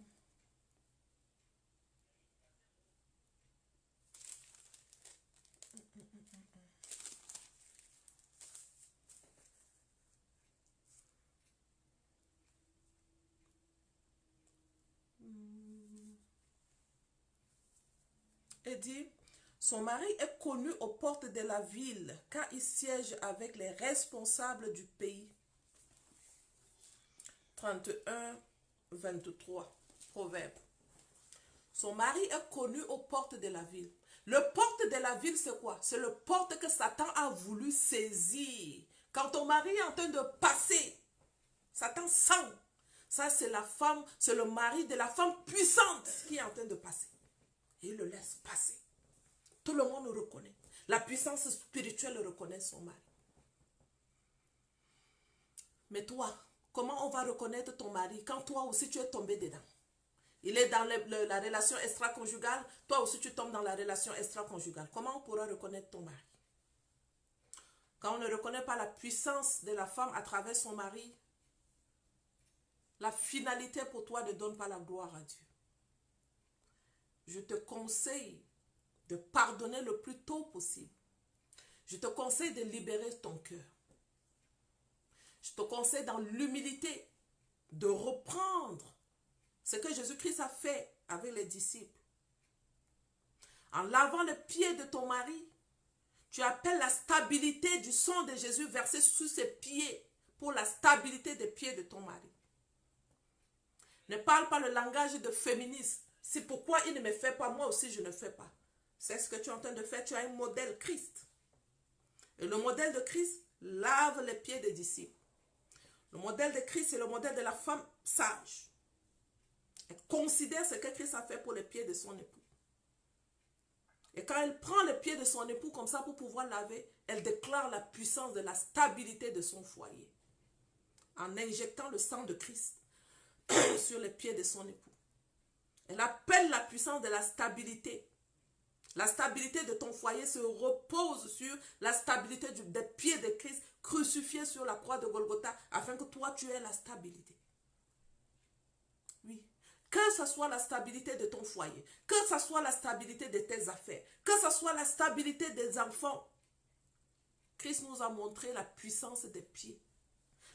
Et dit, son mari est connu aux portes de la ville car il siège avec les responsables du pays. 31, 23, Proverbe. Son mari est connu aux portes de la ville. Le porte de la ville, c'est quoi? C'est le porte que Satan a voulu saisir. Quand ton mari est en train de passer, Satan sent. Ça, c'est la femme, c'est le mari de la femme puissante qui est en train de passer. Et il le laisse passer. Tout le monde le reconnaît. La puissance spirituelle reconnaît son mari. Mais toi, comment on va reconnaître ton mari quand toi aussi tu es tombé dedans? Il est dans la relation extra-conjugale, toi aussi tu tombes dans la relation extra-conjugale. Comment on pourra reconnaître ton mari? Quand on ne reconnaît pas la puissance de la femme à travers son mari, la finalité pour toi ne donne pas la gloire à Dieu. Je te conseille de pardonner le plus tôt possible. Je te conseille de libérer ton cœur. Je te conseille dans l'humilité de reprendre ce que Jésus-Christ a fait avec les disciples. En lavant les pieds de ton mari, tu appelles la stabilité du sang de Jésus versé sous ses pieds pour la stabilité des pieds de ton mari. Ne parle pas le langage de féminisme. C'est pourquoi il ne me fait pas, moi aussi je ne fais pas. C'est ce que tu es en train de faire. Tu as un modèle Christ. Et le modèle de Christ lave les pieds des disciples. Le modèle de Christ, c'est le modèle de la femme sage. Elle considère ce que Christ a fait pour les pieds de son époux. Et quand elle prend les pieds de son époux comme ça pour pouvoir laver, elle déclare la puissance de la stabilité de son foyer. En injectant le sang de Christ sur les pieds de son époux. Elle appelle la puissance de la stabilité. La stabilité de ton foyer se repose sur la stabilité des pieds de Christ crucifié sur la croix de Golgotha afin que toi tu aies la stabilité. Oui. Que ce soit la stabilité de ton foyer, que ce soit la stabilité de tes affaires, que ce soit la stabilité des enfants. Christ nous a montré la puissance des pieds.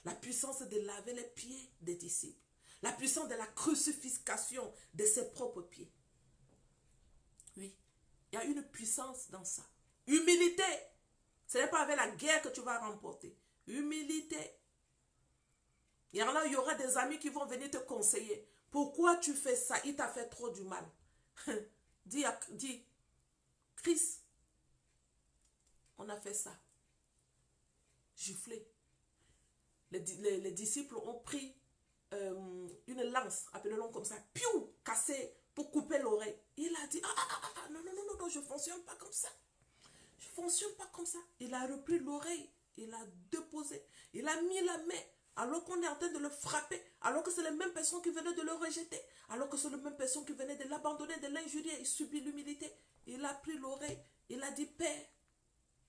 La puissance de laver les pieds des disciples. La puissance de la crucifixion de ses propres pieds. Oui, il y a une puissance dans ça. Humilité. Ce n'est pas avec la guerre que tu vas remporter. Humilité. Il y aura des amis qui vont venir te conseiller. Pourquoi tu fais ça? Il t'a fait trop du mal. Dis, Christ, on a fait ça. Giflé. Les disciples ont pris une lance, appelons-le comme ça, piou, cassé pour couper l'oreille. Il a dit, non, je ne fonctionne pas comme ça. Je ne fonctionne pas comme ça. Il a repris l'oreille, il a déposé, il a mis la main, alors qu'on est en train de le frapper, alors que c'est les mêmes personnes qui venaient de le rejeter, alors que c'est les mêmes personnes qui venaient de l'abandonner, de l'injurier. Il subit l'humilité. Il a pris l'oreille, il a dit, Père,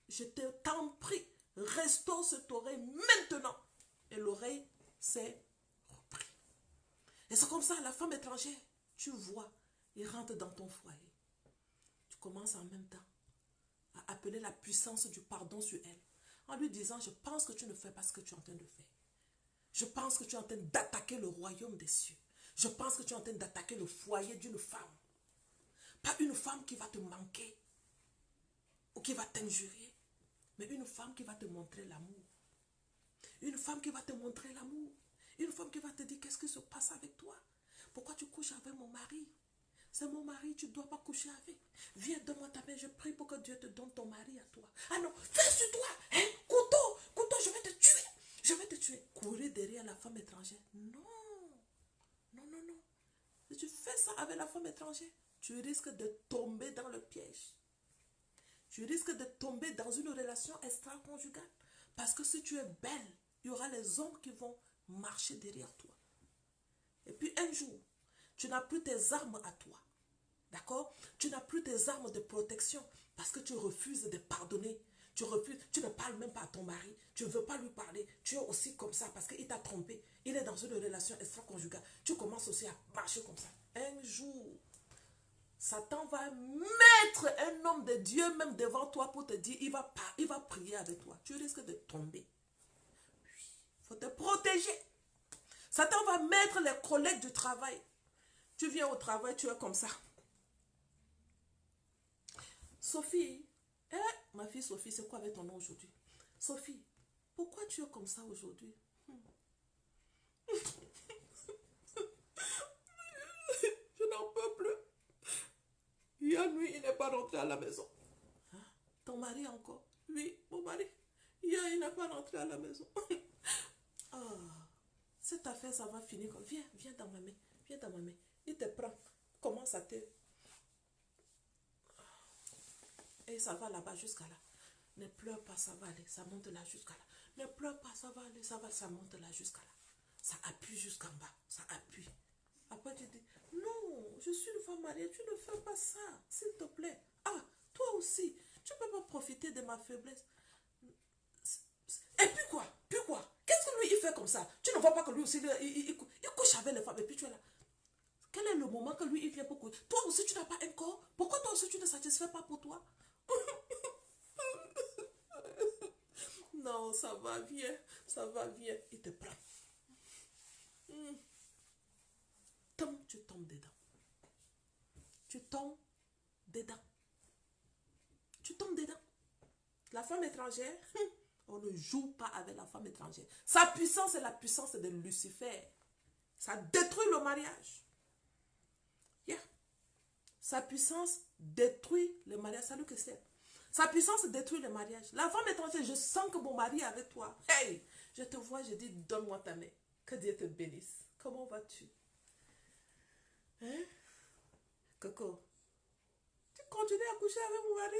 je t'en prie, restaure cette oreille maintenant. Et l'oreille s'est repris. Et c'est comme ça, la femme étrangère, tu vois, il rentre dans ton foyer. Tu commences en même temps à appeler la puissance du pardon sur elle. En lui disant, je pense que tu ne fais pas ce que tu es en train de faire. Je pense que tu es en train d'attaquer le royaume des cieux. Je pense que tu es en train d'attaquer le foyer d'une femme. Pas une femme qui va te manquer ou qui va t'injurier, mais une femme qui va te montrer l'amour. Une femme qui va te montrer l'amour. Une femme qui va te dire qu'est-ce qui se passe avec toi. Pourquoi tu couches avec mon mari? C'est mon mari, tu ne dois pas coucher avec. Viens, donne-moi ta main, je prie pour que Dieu te donne ton mari à toi. Ah non, fais sur toi, hein? Couteau, je vais te tuer. Je vais te tuer. Courir derrière la femme étrangère. Non. Si tu fais ça avec la femme étrangère, tu risques de tomber dans le piège. Tu risques de tomber dans une relation extra-conjugale. Parce que si tu es belle, il y aura les hommes qui vont marcher derrière toi. Et puis un jour, tu n'as plus tes armes à toi. D'accord? Tu n'as plus tes armes de protection parce que tu refuses de pardonner. Tu ne parles même pas à ton mari. Tu ne veux pas lui parler. Tu es aussi comme ça parce qu'il t'a trompé. Il est dans une relation extra-conjugale. Tu commences aussi à marcher comme ça. Un jour, Satan va mettre un homme de Dieu même devant toi pour te dire, il va prier avec toi. Tu risques de tomber. Il faut te protéger. Satan va mettre les collègues du travail. Tu viens au travail, tu es comme ça. Sophie, ma fille Sophie, c'est quoi avec ton nom aujourd'hui? Sophie, pourquoi tu es comme ça aujourd'hui? Je n'en peux plus. Hier nuit, il n'est pas rentré à la maison. Hein? Ton mari encore? Oui, mon mari. Hier, il n'est pas rentré à la maison. Oh, cette affaire, ça va finir comme... Viens dans ma main. Viens dans ma main. Il te prend. Commence à te... Et ça va là-bas jusqu'à là. Ne pleure pas, ça va aller. Ça monte là jusqu'à là. Ne pleure pas, ça va aller. Ça monte là jusqu'à là. Ça appuie jusqu'en bas. Ça appuie. Après, tu dis, non, je suis une femme mariée. Tu ne fais pas ça, s'il te plaît. Ah, toi aussi, tu ne peux pas profiter de ma faiblesse. Et puis quoi? Qu'est-ce que lui, il fait comme ça? Tu ne vois pas que lui aussi, il couche avec les femmes. Et puis tu es là. Quel est le moment que lui, il vient pour coucher? Toi aussi, tu n'as pas un corps. Pourquoi toi aussi, tu ne satisfais pas pour toi? Non, ça va, viens. Il te prend. Tu tombes dedans. Tu tombes dedans. La femme étrangère, On ne joue pas avec la femme étrangère. Sa puissance est la puissance de Lucifer. Ça détruit le mariage. Yeah. Sa puissance détruit le mariage. Salut Christelle. Sa puissance détruit le mariage. La femme étrangère, je sens que mon mari est avec toi. Hey, je te vois, je dis, donne-moi ta main. Que Dieu te bénisse. Comment vas-tu? Hein? Coco, tu continues à coucher avec mon mari?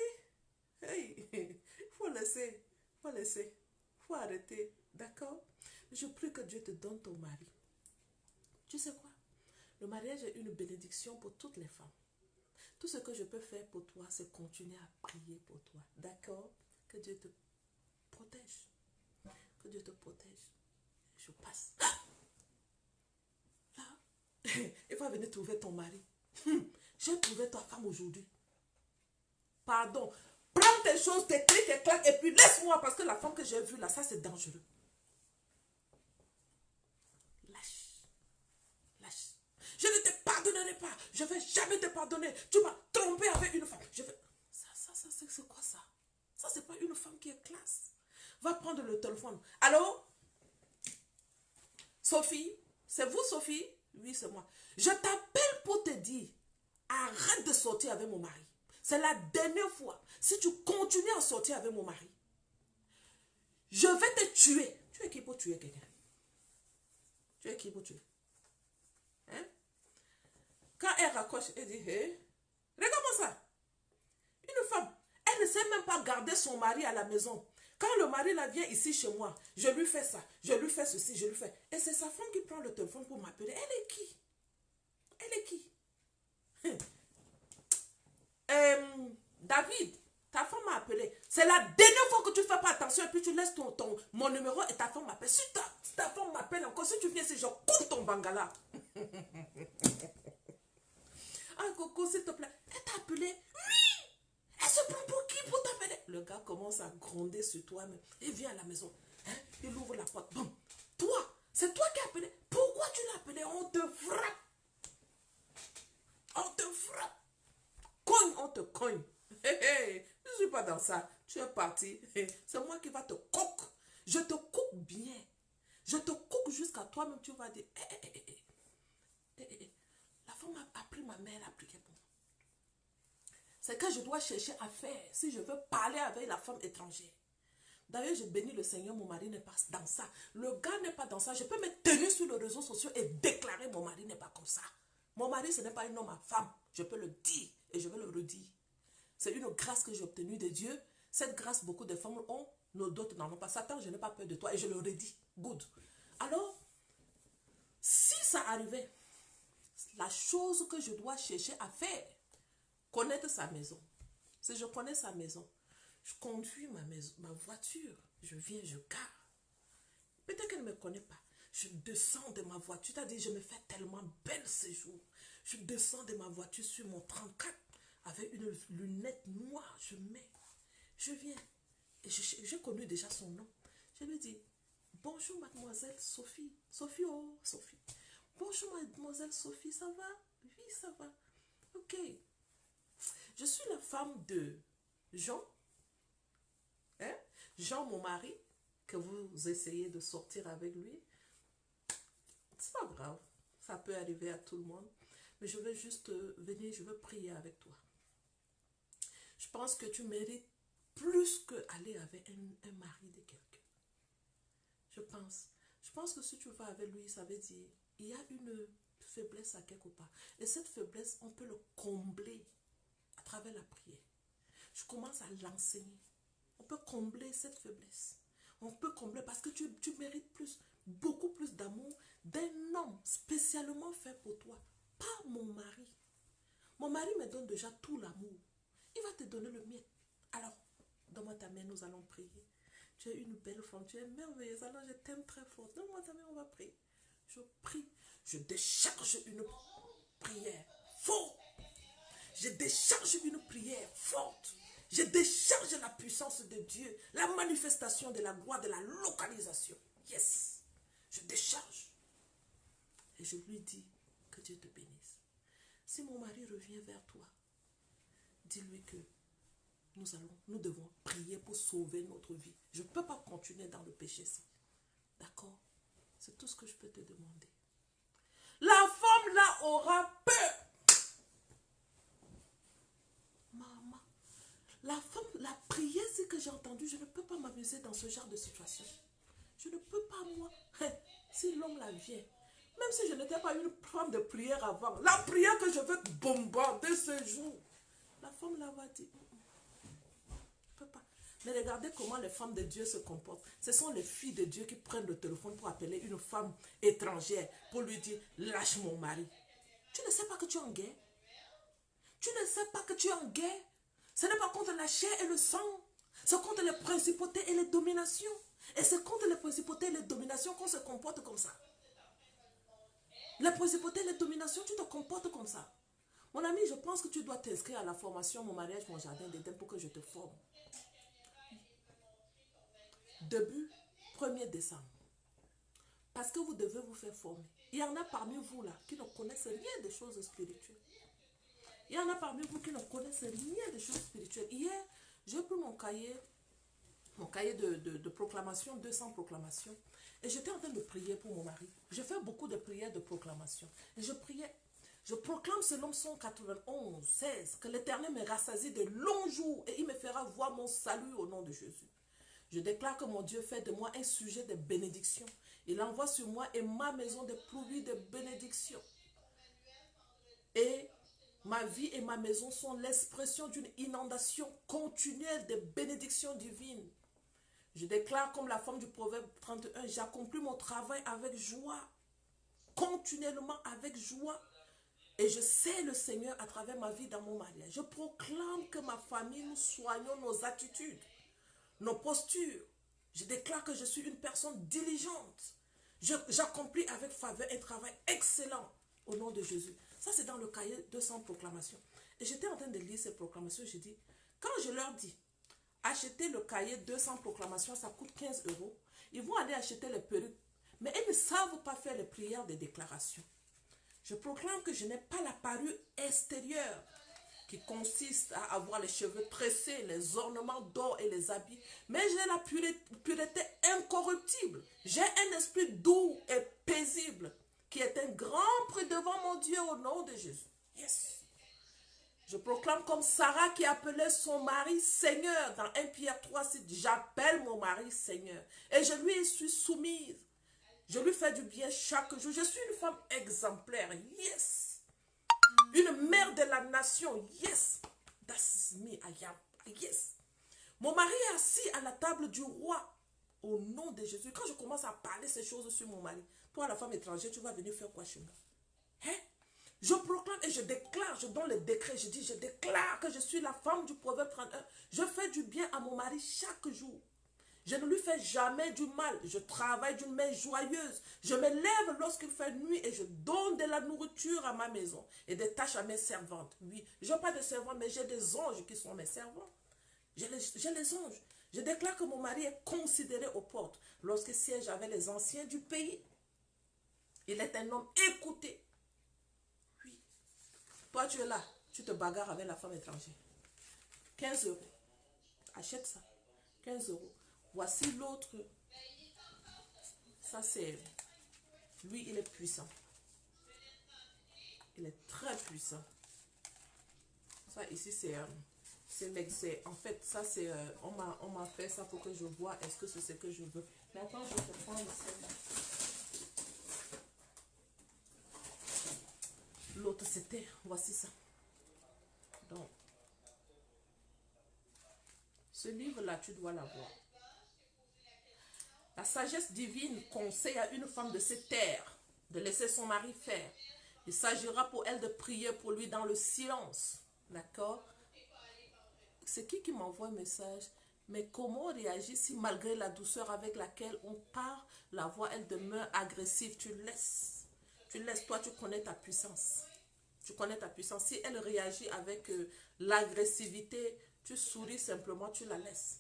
Hey, il faut laisser. Il faut arrêter. D'accord? Je prie que Dieu te donne ton mari. Tu sais quoi? Le mariage est une bénédiction pour toutes les femmes. Tout ce que je peux faire pour toi, c'est continuer à prier pour toi. D'accord? Que Dieu te protège. Que Dieu te protège. Je passe. Là, il va venir trouver ton mari. J'ai trouvé ta femme aujourd'hui. Pardon. Prends tes choses, tes clics et claques, et puis laisse-moi, parce que la femme que j'ai vue là, ça c'est dangereux. Lâche. Je ne te pardonnerai pas. Je ne vais jamais te pardonner. Tu m'as trompé avec une femme. Ça, c'est quoi ça? Ça, c'est pas une femme qui est classe. Va prendre le téléphone. Allô? Sophie? C'est vous, Sophie? Oui, c'est moi. Je t'appelle pour te dire, arrête de sortir avec mon mari. C'est la dernière fois. Si tu continues à sortir avec mon mari, je vais te tuer. Tu es qui pour tuer quelqu'un? Tu es qui pour tuer? Hein? Quand elle raccroche, elle dit, hey, regarde-moi ça. Une femme, elle ne sait même pas garder son mari à la maison. Quand le mari là vient ici chez moi, je lui fais ça, je lui fais ceci, je lui fais. Et c'est sa femme qui prend le téléphone pour m'appeler. Elle est qui? Elle est qui? David, ta femme m'a appelé. C'est la dernière fois que tu ne fais pas attention et puis tu laisses mon numéro et ta femme m'appelle. Si ta femme m'appelle encore, si tu viens ici, je coupe ton bangala. Ah, Coco, s'il te plaît. Elle t'a appelé? Oui! Elle se prend pour qui pour t'appeler? Le gars commence à gronder sur toi-même. Il vient à la maison. Hein? Il ouvre la porte. Bon. Toi, c'est toi qui as appelé. Pourquoi tu l'as appelé? On te frappe. On te frappe. Cogne, on te cogne. Hey, hey, je ne suis pas dans ça. Tu es parti. C'est moi qui va te coque. Je te coupe bien. Je te coupe jusqu'à toi-même. Tu vas dire, la femme a pris ma mère, elle a prié pour moi. C'est que je dois chercher à faire si je veux parler avec la femme étrangère. D'ailleurs, je bénis le Seigneur, mon mari n'est pas dans ça. Le gars n'est pas dans ça. Je peux me tenir sur les réseaux sociaux et déclarer mon mari n'est pas comme ça. Mon mari, ce n'est pas un homme à femme. Je peux le dire et je vais le redire. C'est une grâce que j'ai obtenue de Dieu. Cette grâce, beaucoup de femmes ont, nos d'autres n'en ont pas. Satan, je n'ai pas peur de toi et je le redis. Good. Alors, si ça arrivait, la chose que je dois chercher à faire, connaître sa maison. Si je connais sa maison, je conduis ma voiture, je viens, je gare. Peut-être qu'elle ne me connaît pas. Je descends de ma voiture, c'est-à-dire je me fais tellement belle ce jour. Je descends de ma voiture sur mon 34 avec une lunette noire, je mets. Je viens et j'ai connu déjà son nom. Je lui dis, bonjour mademoiselle Sophie. Sophie, oh Sophie. Bonjour mademoiselle Sophie, ça va? Oui, ça va. Ok. Je suis la femme de Jean. Hein? Jean, mon mari, que vous essayez de sortir avec lui. C'est pas grave. Ça peut arriver à tout le monde. Mais je veux juste venir, je veux prier avec toi. Je pense que tu mérites plus qu'aller avec un mari de quelqu'un. Je pense. Je pense que si tu vas avec lui, ça veut dire il y a une faiblesse à quelque part. Et cette faiblesse, on peut le combler à travers la prière. Je commence à l'enseigner. On peut combler cette faiblesse. On peut combler parce que tu mérites plus, beaucoup plus d'amour d'un homme spécialement fait pour toi. Pas mon mari. Mon mari me donne déjà tout l'amour. Il va te donner le mien. Alors, donne-moi ta main, nous allons prier. Tu es une belle femme, tu es merveilleuse. Alors, je t'aime très fort. Donne-moi ta main, on va prier. Je prie. Je décharge une prière forte. Je décharge une prière forte. Je décharge la puissance de Dieu, la manifestation de la gloire, de la localisation. Yes. Je décharge. Et je lui dis que Dieu te bénisse. Si mon mari revient vers toi, dis-lui que nous devons prier pour sauver notre vie. Je ne peux pas continuer dans le péché. D'accord? C'est tout ce que je peux te demander. La femme là aura peur. Maman, la femme, la prière, c'est que j'ai entendu, je ne peux pas m'amuser dans ce genre de situation. Je ne peux pas, moi. Si l'homme la vient, même si je n'étais pas une femme de prière avant, la prière que je veux bombarder ce jour, la femme là va dire, je ne peux pas. Mais regardez comment les femmes de Dieu se comportent. Ce sont les filles de Dieu qui prennent le téléphone pour appeler une femme étrangère, pour lui dire, lâche mon mari. Tu ne sais pas que tu es en guerre? Tu ne sais pas que tu es en guerre? Ce n'est pas contre la chair et le sang. C'est contre les principautés et les dominations. Et c'est contre les principautés et les dominations qu'on se comporte comme ça. Les principautés et les dominations, tu te comportes comme ça. Mon ami, je pense que tu dois t'inscrire à la formation Mon mariage, mon jardin d'Éden pour que je te forme. Début 1er décembre. Parce que vous devez vous faire former. Il y en a parmi vous là qui ne connaissent rien des choses spirituelles. Il y en a parmi vous qui ne connaissent rien des choses spirituelles. Hier, j'ai pris mon cahier de proclamation, 200 proclamations. Et j'étais en train de prier pour mon mari. Je fais beaucoup de prières de proclamation. Et je priais. Je proclame selon Psaume 91, 16, que l'Éternel me rassasie de longs jours et il me fera voir mon salut au nom de Jésus. Je déclare que mon Dieu fait de moi un sujet de bénédiction. Il envoie sur moi et ma maison des pluies de bénédiction. Et ma vie et ma maison sont l'expression d'une inondation continuelle de bénédictions divines. Je déclare comme la femme du proverbe 31, j'accomplis mon travail avec joie, continuellement avec joie. Et je sais le Seigneur à travers ma vie dans mon mariage. Je proclame que ma famille, nous soignons nos attitudes, nos postures. Je déclare que je suis une personne diligente. J'accomplis avec faveur un travail excellent au nom de Jésus. Ça, c'est dans le cahier 200 proclamations. Et j'étais en train de lire ces proclamations. Je dis, quand je leur dis, acheter le cahier 200 proclamations, ça coûte 15 €. Ils vont aller acheter les perruques. Mais ils ne savent pas faire les prières de déclaration. Je proclame que je n'ai pas la parure extérieure qui consiste à avoir les cheveux tressés, les ornements d'or et les habits. Mais j'ai la pureté incorruptible. J'ai un esprit doux et paisible qui est un grand prix devant mon Dieu au nom de Jésus. Yes. Je proclame comme Sarah qui appelait son mari Seigneur dans 1 Pierre 3, j'appelle mon mari Seigneur et je lui suis soumise. Je lui fais du bien chaque jour. Je suis une femme exemplaire. Yes. Une mère de la nation. Yes. That's me. I am. Yes. Mon mari est assis à la table du roi. Au nom de Jésus. Quand je commence à parler ces choses sur mon mari, toi la femme étrangère, tu vas venir faire quoi chez moi? Hein? Je proclame et je déclare, je donne le décret, je dis, je déclare que je suis la femme du proverbe 31. Je fais du bien à mon mari chaque jour. Je ne lui fais jamais du mal. Je travaille d'une main joyeuse. Je me lève lorsqu'il fait nuit et je donne de la nourriture à ma maison et des tâches à mes servantes. Oui, je n'ai pas de servantes, mais j'ai des anges qui sont mes servants. J'ai les anges. Je déclare que mon mari est considéré aux portes. Lorsqu'il siège avec les anciens du pays, il est un homme écouté. Oui. Toi, tu es là. Tu te bagarres avec la femme étrangère. 15 €. Achète ça. 15 €. Voici l'autre. Ça, c'est... Lui, il est puissant. Il est très puissant. Ça, ici, c'est... en fait, ça, c'est... on m'a fait ça pour que je vois est-ce que c'est ce que je veux. Mais attends, je vais te prendre celle-là. L'autre, c'était... Voici ça. Donc, ce livre-là, tu dois l'avoir. La sagesse divine conseille à une femme de se taire, de laisser son mari faire. Il s'agira pour elle de prier pour lui dans le silence. D'accord? C'est qui m'envoie un message? Mais comment on réagit si malgré la douceur avec laquelle on parle, la voix elle demeure agressive? Tu laisses. Tu laisses. Toi, tu connais ta puissance. Tu connais ta puissance. Si elle réagit avec l'agressivité, tu souris simplement, tu la laisses.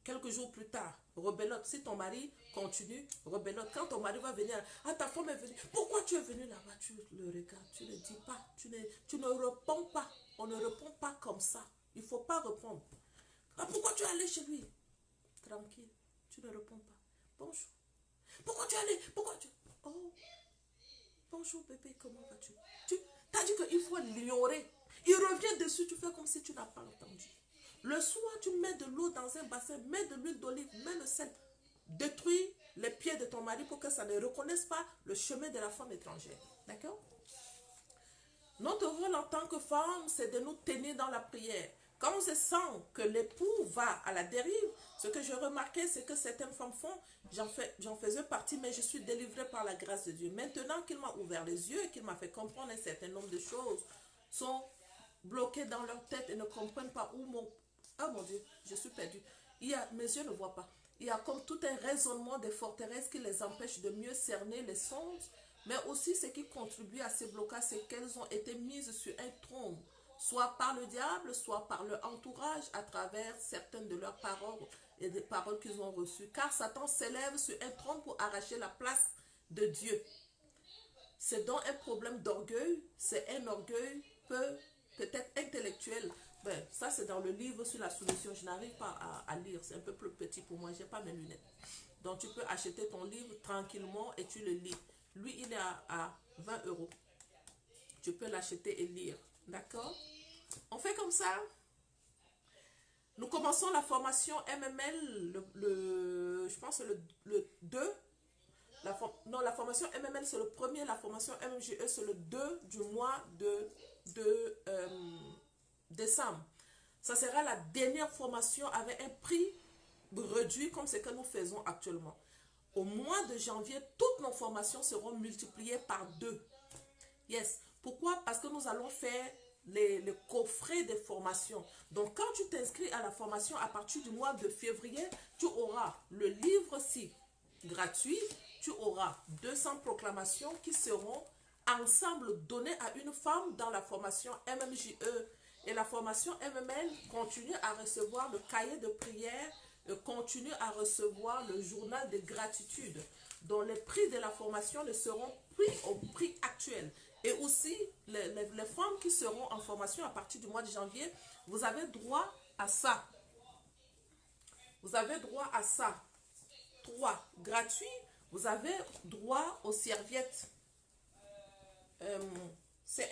Quelques jours plus tard, rebelote. Si ton mari continue, rebelote. Quand ton mari va venir, ah, ta femme est venue. Pourquoi tu es venu là-bas? Tu le regardes, tu ne dis pas. Tu ne réponds pas. On ne répond pas comme ça. Il ne faut pas répondre. Ah, pourquoi tu es allé chez lui? Tranquille, tu ne réponds pas. Bonjour. Pourquoi tu es allé? Pourquoi tu... Oh, bonjour bébé, comment vas-tu? Tu as dit qu'il faut l'ignorer. Il revient dessus, tu fais comme si tu n'as pas entendu. Le soir, tu mets de l'eau dans un bassin, mets de l'huile d'olive, mets le sel. Détruis les pieds de ton mari pour que ça ne reconnaisse pas le chemin de la femme étrangère. D'accord? Notre rôle en tant que femme, c'est de nous tenir dans la prière. Quand on se sent que l'époux va à la dérive, ce que je remarquais, c'est que certaines femmes font, j'en faisais partie, mais je suis délivrée par la grâce de Dieu. Maintenant qu'il m'a ouvert les yeux et qu'il m'a fait comprendre un certain nombre de choses, sont bloquées dans leur tête et ne comprennent pas où mon... Oh mon Dieu, je suis perdue. Mes yeux ne voient pas. Il y a comme tout un raisonnement des forteresses qui les empêche de mieux cerner les songes, mais aussi ce qui contribue à ces blocages, c'est qu'elles ont été mises sur un trône, soit par le diable, soit par leur entourage, à travers certaines de leurs paroles et des paroles qu'ils ont reçues. Car Satan s'élève sur un trône pour arracher la place de Dieu. C'est donc un problème d'orgueil, c'est un orgueil peut-être intellectuel. Ben, ça, c'est dans le livre sur la soumission. Je n'arrive pas à lire, c'est un peu plus petit pour moi, je n'ai pas mes lunettes. Donc, tu peux acheter ton livre tranquillement et tu le lis. Lui, il est à 20 €. Tu peux l'acheter et lire. D'accord? On fait comme ça. Nous commençons la formation MML, je pense le 2. La formation MML, c'est le premier. La formation MMGE, c'est le 2 du mois de décembre. Ça sera la dernière formation avec un prix réduit comme ce que nous faisons actuellement. Au mois de janvier, toutes nos formations seront multipliées par 2. Yes. Pourquoi? Parce que nous allons faire les coffrets des formations. Donc, quand tu t'inscris à la formation à partir du mois de février, tu auras le livre-ci gratuit. Tu auras 200 proclamations qui seront ensemble données à une femme dans la formation MMJE. Et la formation MML continue à recevoir le cahier de prière, continue à recevoir le journal de gratitude, dont les prix de la formation ne seront pris au prix actuel. Et aussi, les femmes qui seront en formation à partir du mois de janvier, vous avez droit à ça. Vous avez droit à ça. 3 gratuits. Vous avez droit aux serviettes. C'est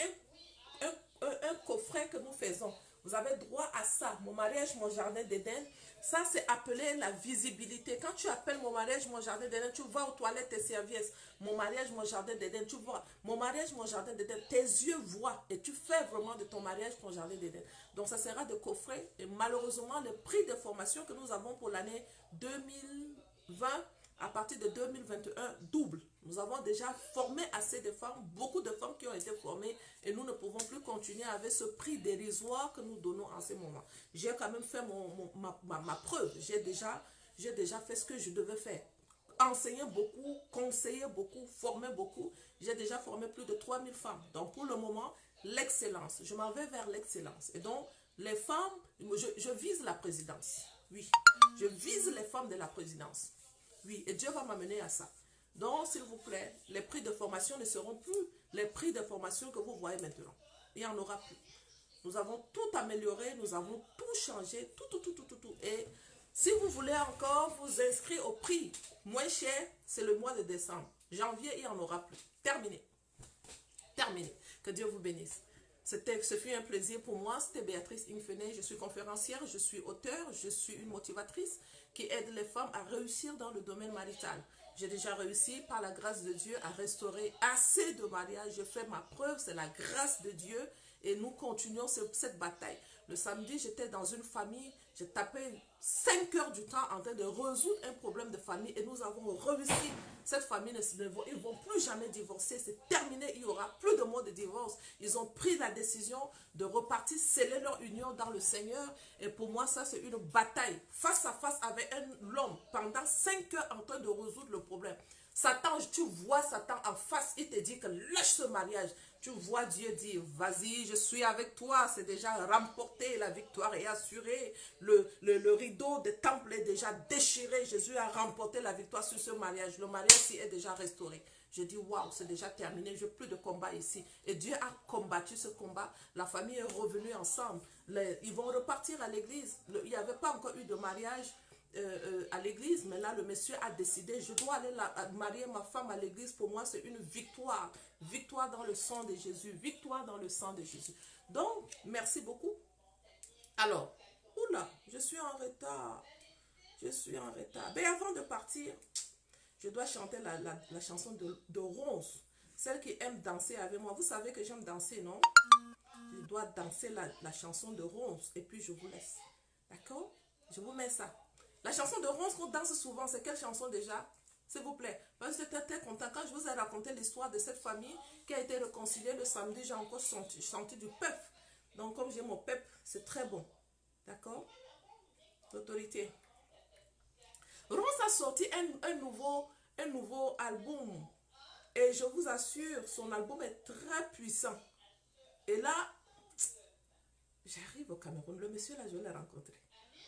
un coffret que nous faisons. Vous avez droit à ça. Mon mariage, mon jardin d'Éden. Ça, c'est appelé la visibilité. Quand tu appelles mon mariage, mon jardin d'Éden, tu vas aux toilettes et serviettes. Mon mariage, mon jardin d'Éden, tu vois. Mon mariage, mon jardin d'Éden. Tes yeux voient et tu fais vraiment de ton mariage ton jardin d'Éden. Donc, ça sera des coffrets. Et malheureusement, le prix de formation que nous avons pour l'année 2020, à partir de 2021, double. Nous avons déjà formé assez de femmes, beaucoup de femmes qui ont été formées et nous ne pouvons plus continuer avec ce prix dérisoire que nous donnons en ce moment. J'ai quand même fait ma preuve. J'ai déjà fait ce que je devais faire. Enseigner beaucoup, conseiller beaucoup, former beaucoup. J'ai déjà formé plus de 3000 femmes. Donc pour le moment, l'excellence. Je m'en vais vers l'excellence. Et donc, les femmes, je vise la présidence. Oui, je vise les femmes de la présidence. Oui, et Dieu va m'amener à ça. Donc, s'il vous plaît, les prix de formation ne seront plus les prix de formation que vous voyez maintenant. Il n'y en aura plus. Nous avons tout amélioré, nous avons tout changé, tout. Et si vous voulez encore vous inscrire au prix moins cher, c'est le mois de décembre. Janvier, il n'y en aura plus. Terminé. Terminé. Que Dieu vous bénisse. Ce fut un plaisir pour moi. C'était Béatrice Infenet. Je suis conférencière, je suis auteure, je suis une motivatrice qui aide les femmes à réussir dans le domaine marital. J'ai déjà réussi par la grâce de Dieu à restaurer assez de mariages. Je fais ma preuve, c'est la grâce de Dieu et nous continuons cette bataille. Le samedi, j'étais dans une famille, j'ai tapé 5 heures du temps en train de résoudre un problème de famille et nous avons réussi. Cette famille, ils ne vont plus jamais divorcer, c'est terminé, il n'y aura plus de mot de divorce. Ils ont pris la décision de repartir sceller leur union dans le Seigneur et pour moi, ça c'est une bataille face à face avec l'homme pendant 5 heures en train de résoudre le problème. Satan, tu vois Satan en face, il te dit que lâche ce mariage. Tu vois Dieu dire, vas-y, je suis avec toi. C'est déjà remporté, la victoire est assurée. Le rideau des temples est déjà déchiré. Jésus a remporté la victoire sur ce mariage. Le mariage est déjà restauré. Je dis, waouh, c'est déjà terminé. Je n'ai plus de combat ici. Et Dieu a combattu ce combat. La famille est revenue ensemble. Ils vont repartir à l'église. Il n'y avait pas encore eu de mariage à l'église, mais là, le monsieur a décidé, je dois aller marier ma femme à l'église. Pour moi, c'est une victoire. Victoire dans le sang de Jésus. Victoire dans le sang de Jésus. Donc, merci beaucoup. Alors, oula, je suis en retard. Je suis en retard. Mais avant de partir, je dois chanter la chanson de Rose. Celle qui aime danser avec moi. Vous savez que j'aime danser, non? Je dois danser la chanson de Rose. Et puis je vous laisse. D'accord? Je vous mets ça. La chanson de Rose qu'on danse souvent, c'est quelle chanson déjà? S'il vous plaît. Parce que j'étais très content. Quand je vous ai raconté l'histoire de cette famille qui a été réconciliée le samedi, j'ai encore chanté du pep. Donc comme j'ai mon pep, c'est très bon. D'accord? L'autorité. Rose a sorti un nouveau album. Et je vous assure, son album est très puissant. Et là, j'arrive au Cameroun. Le monsieur là, je l'ai rencontré.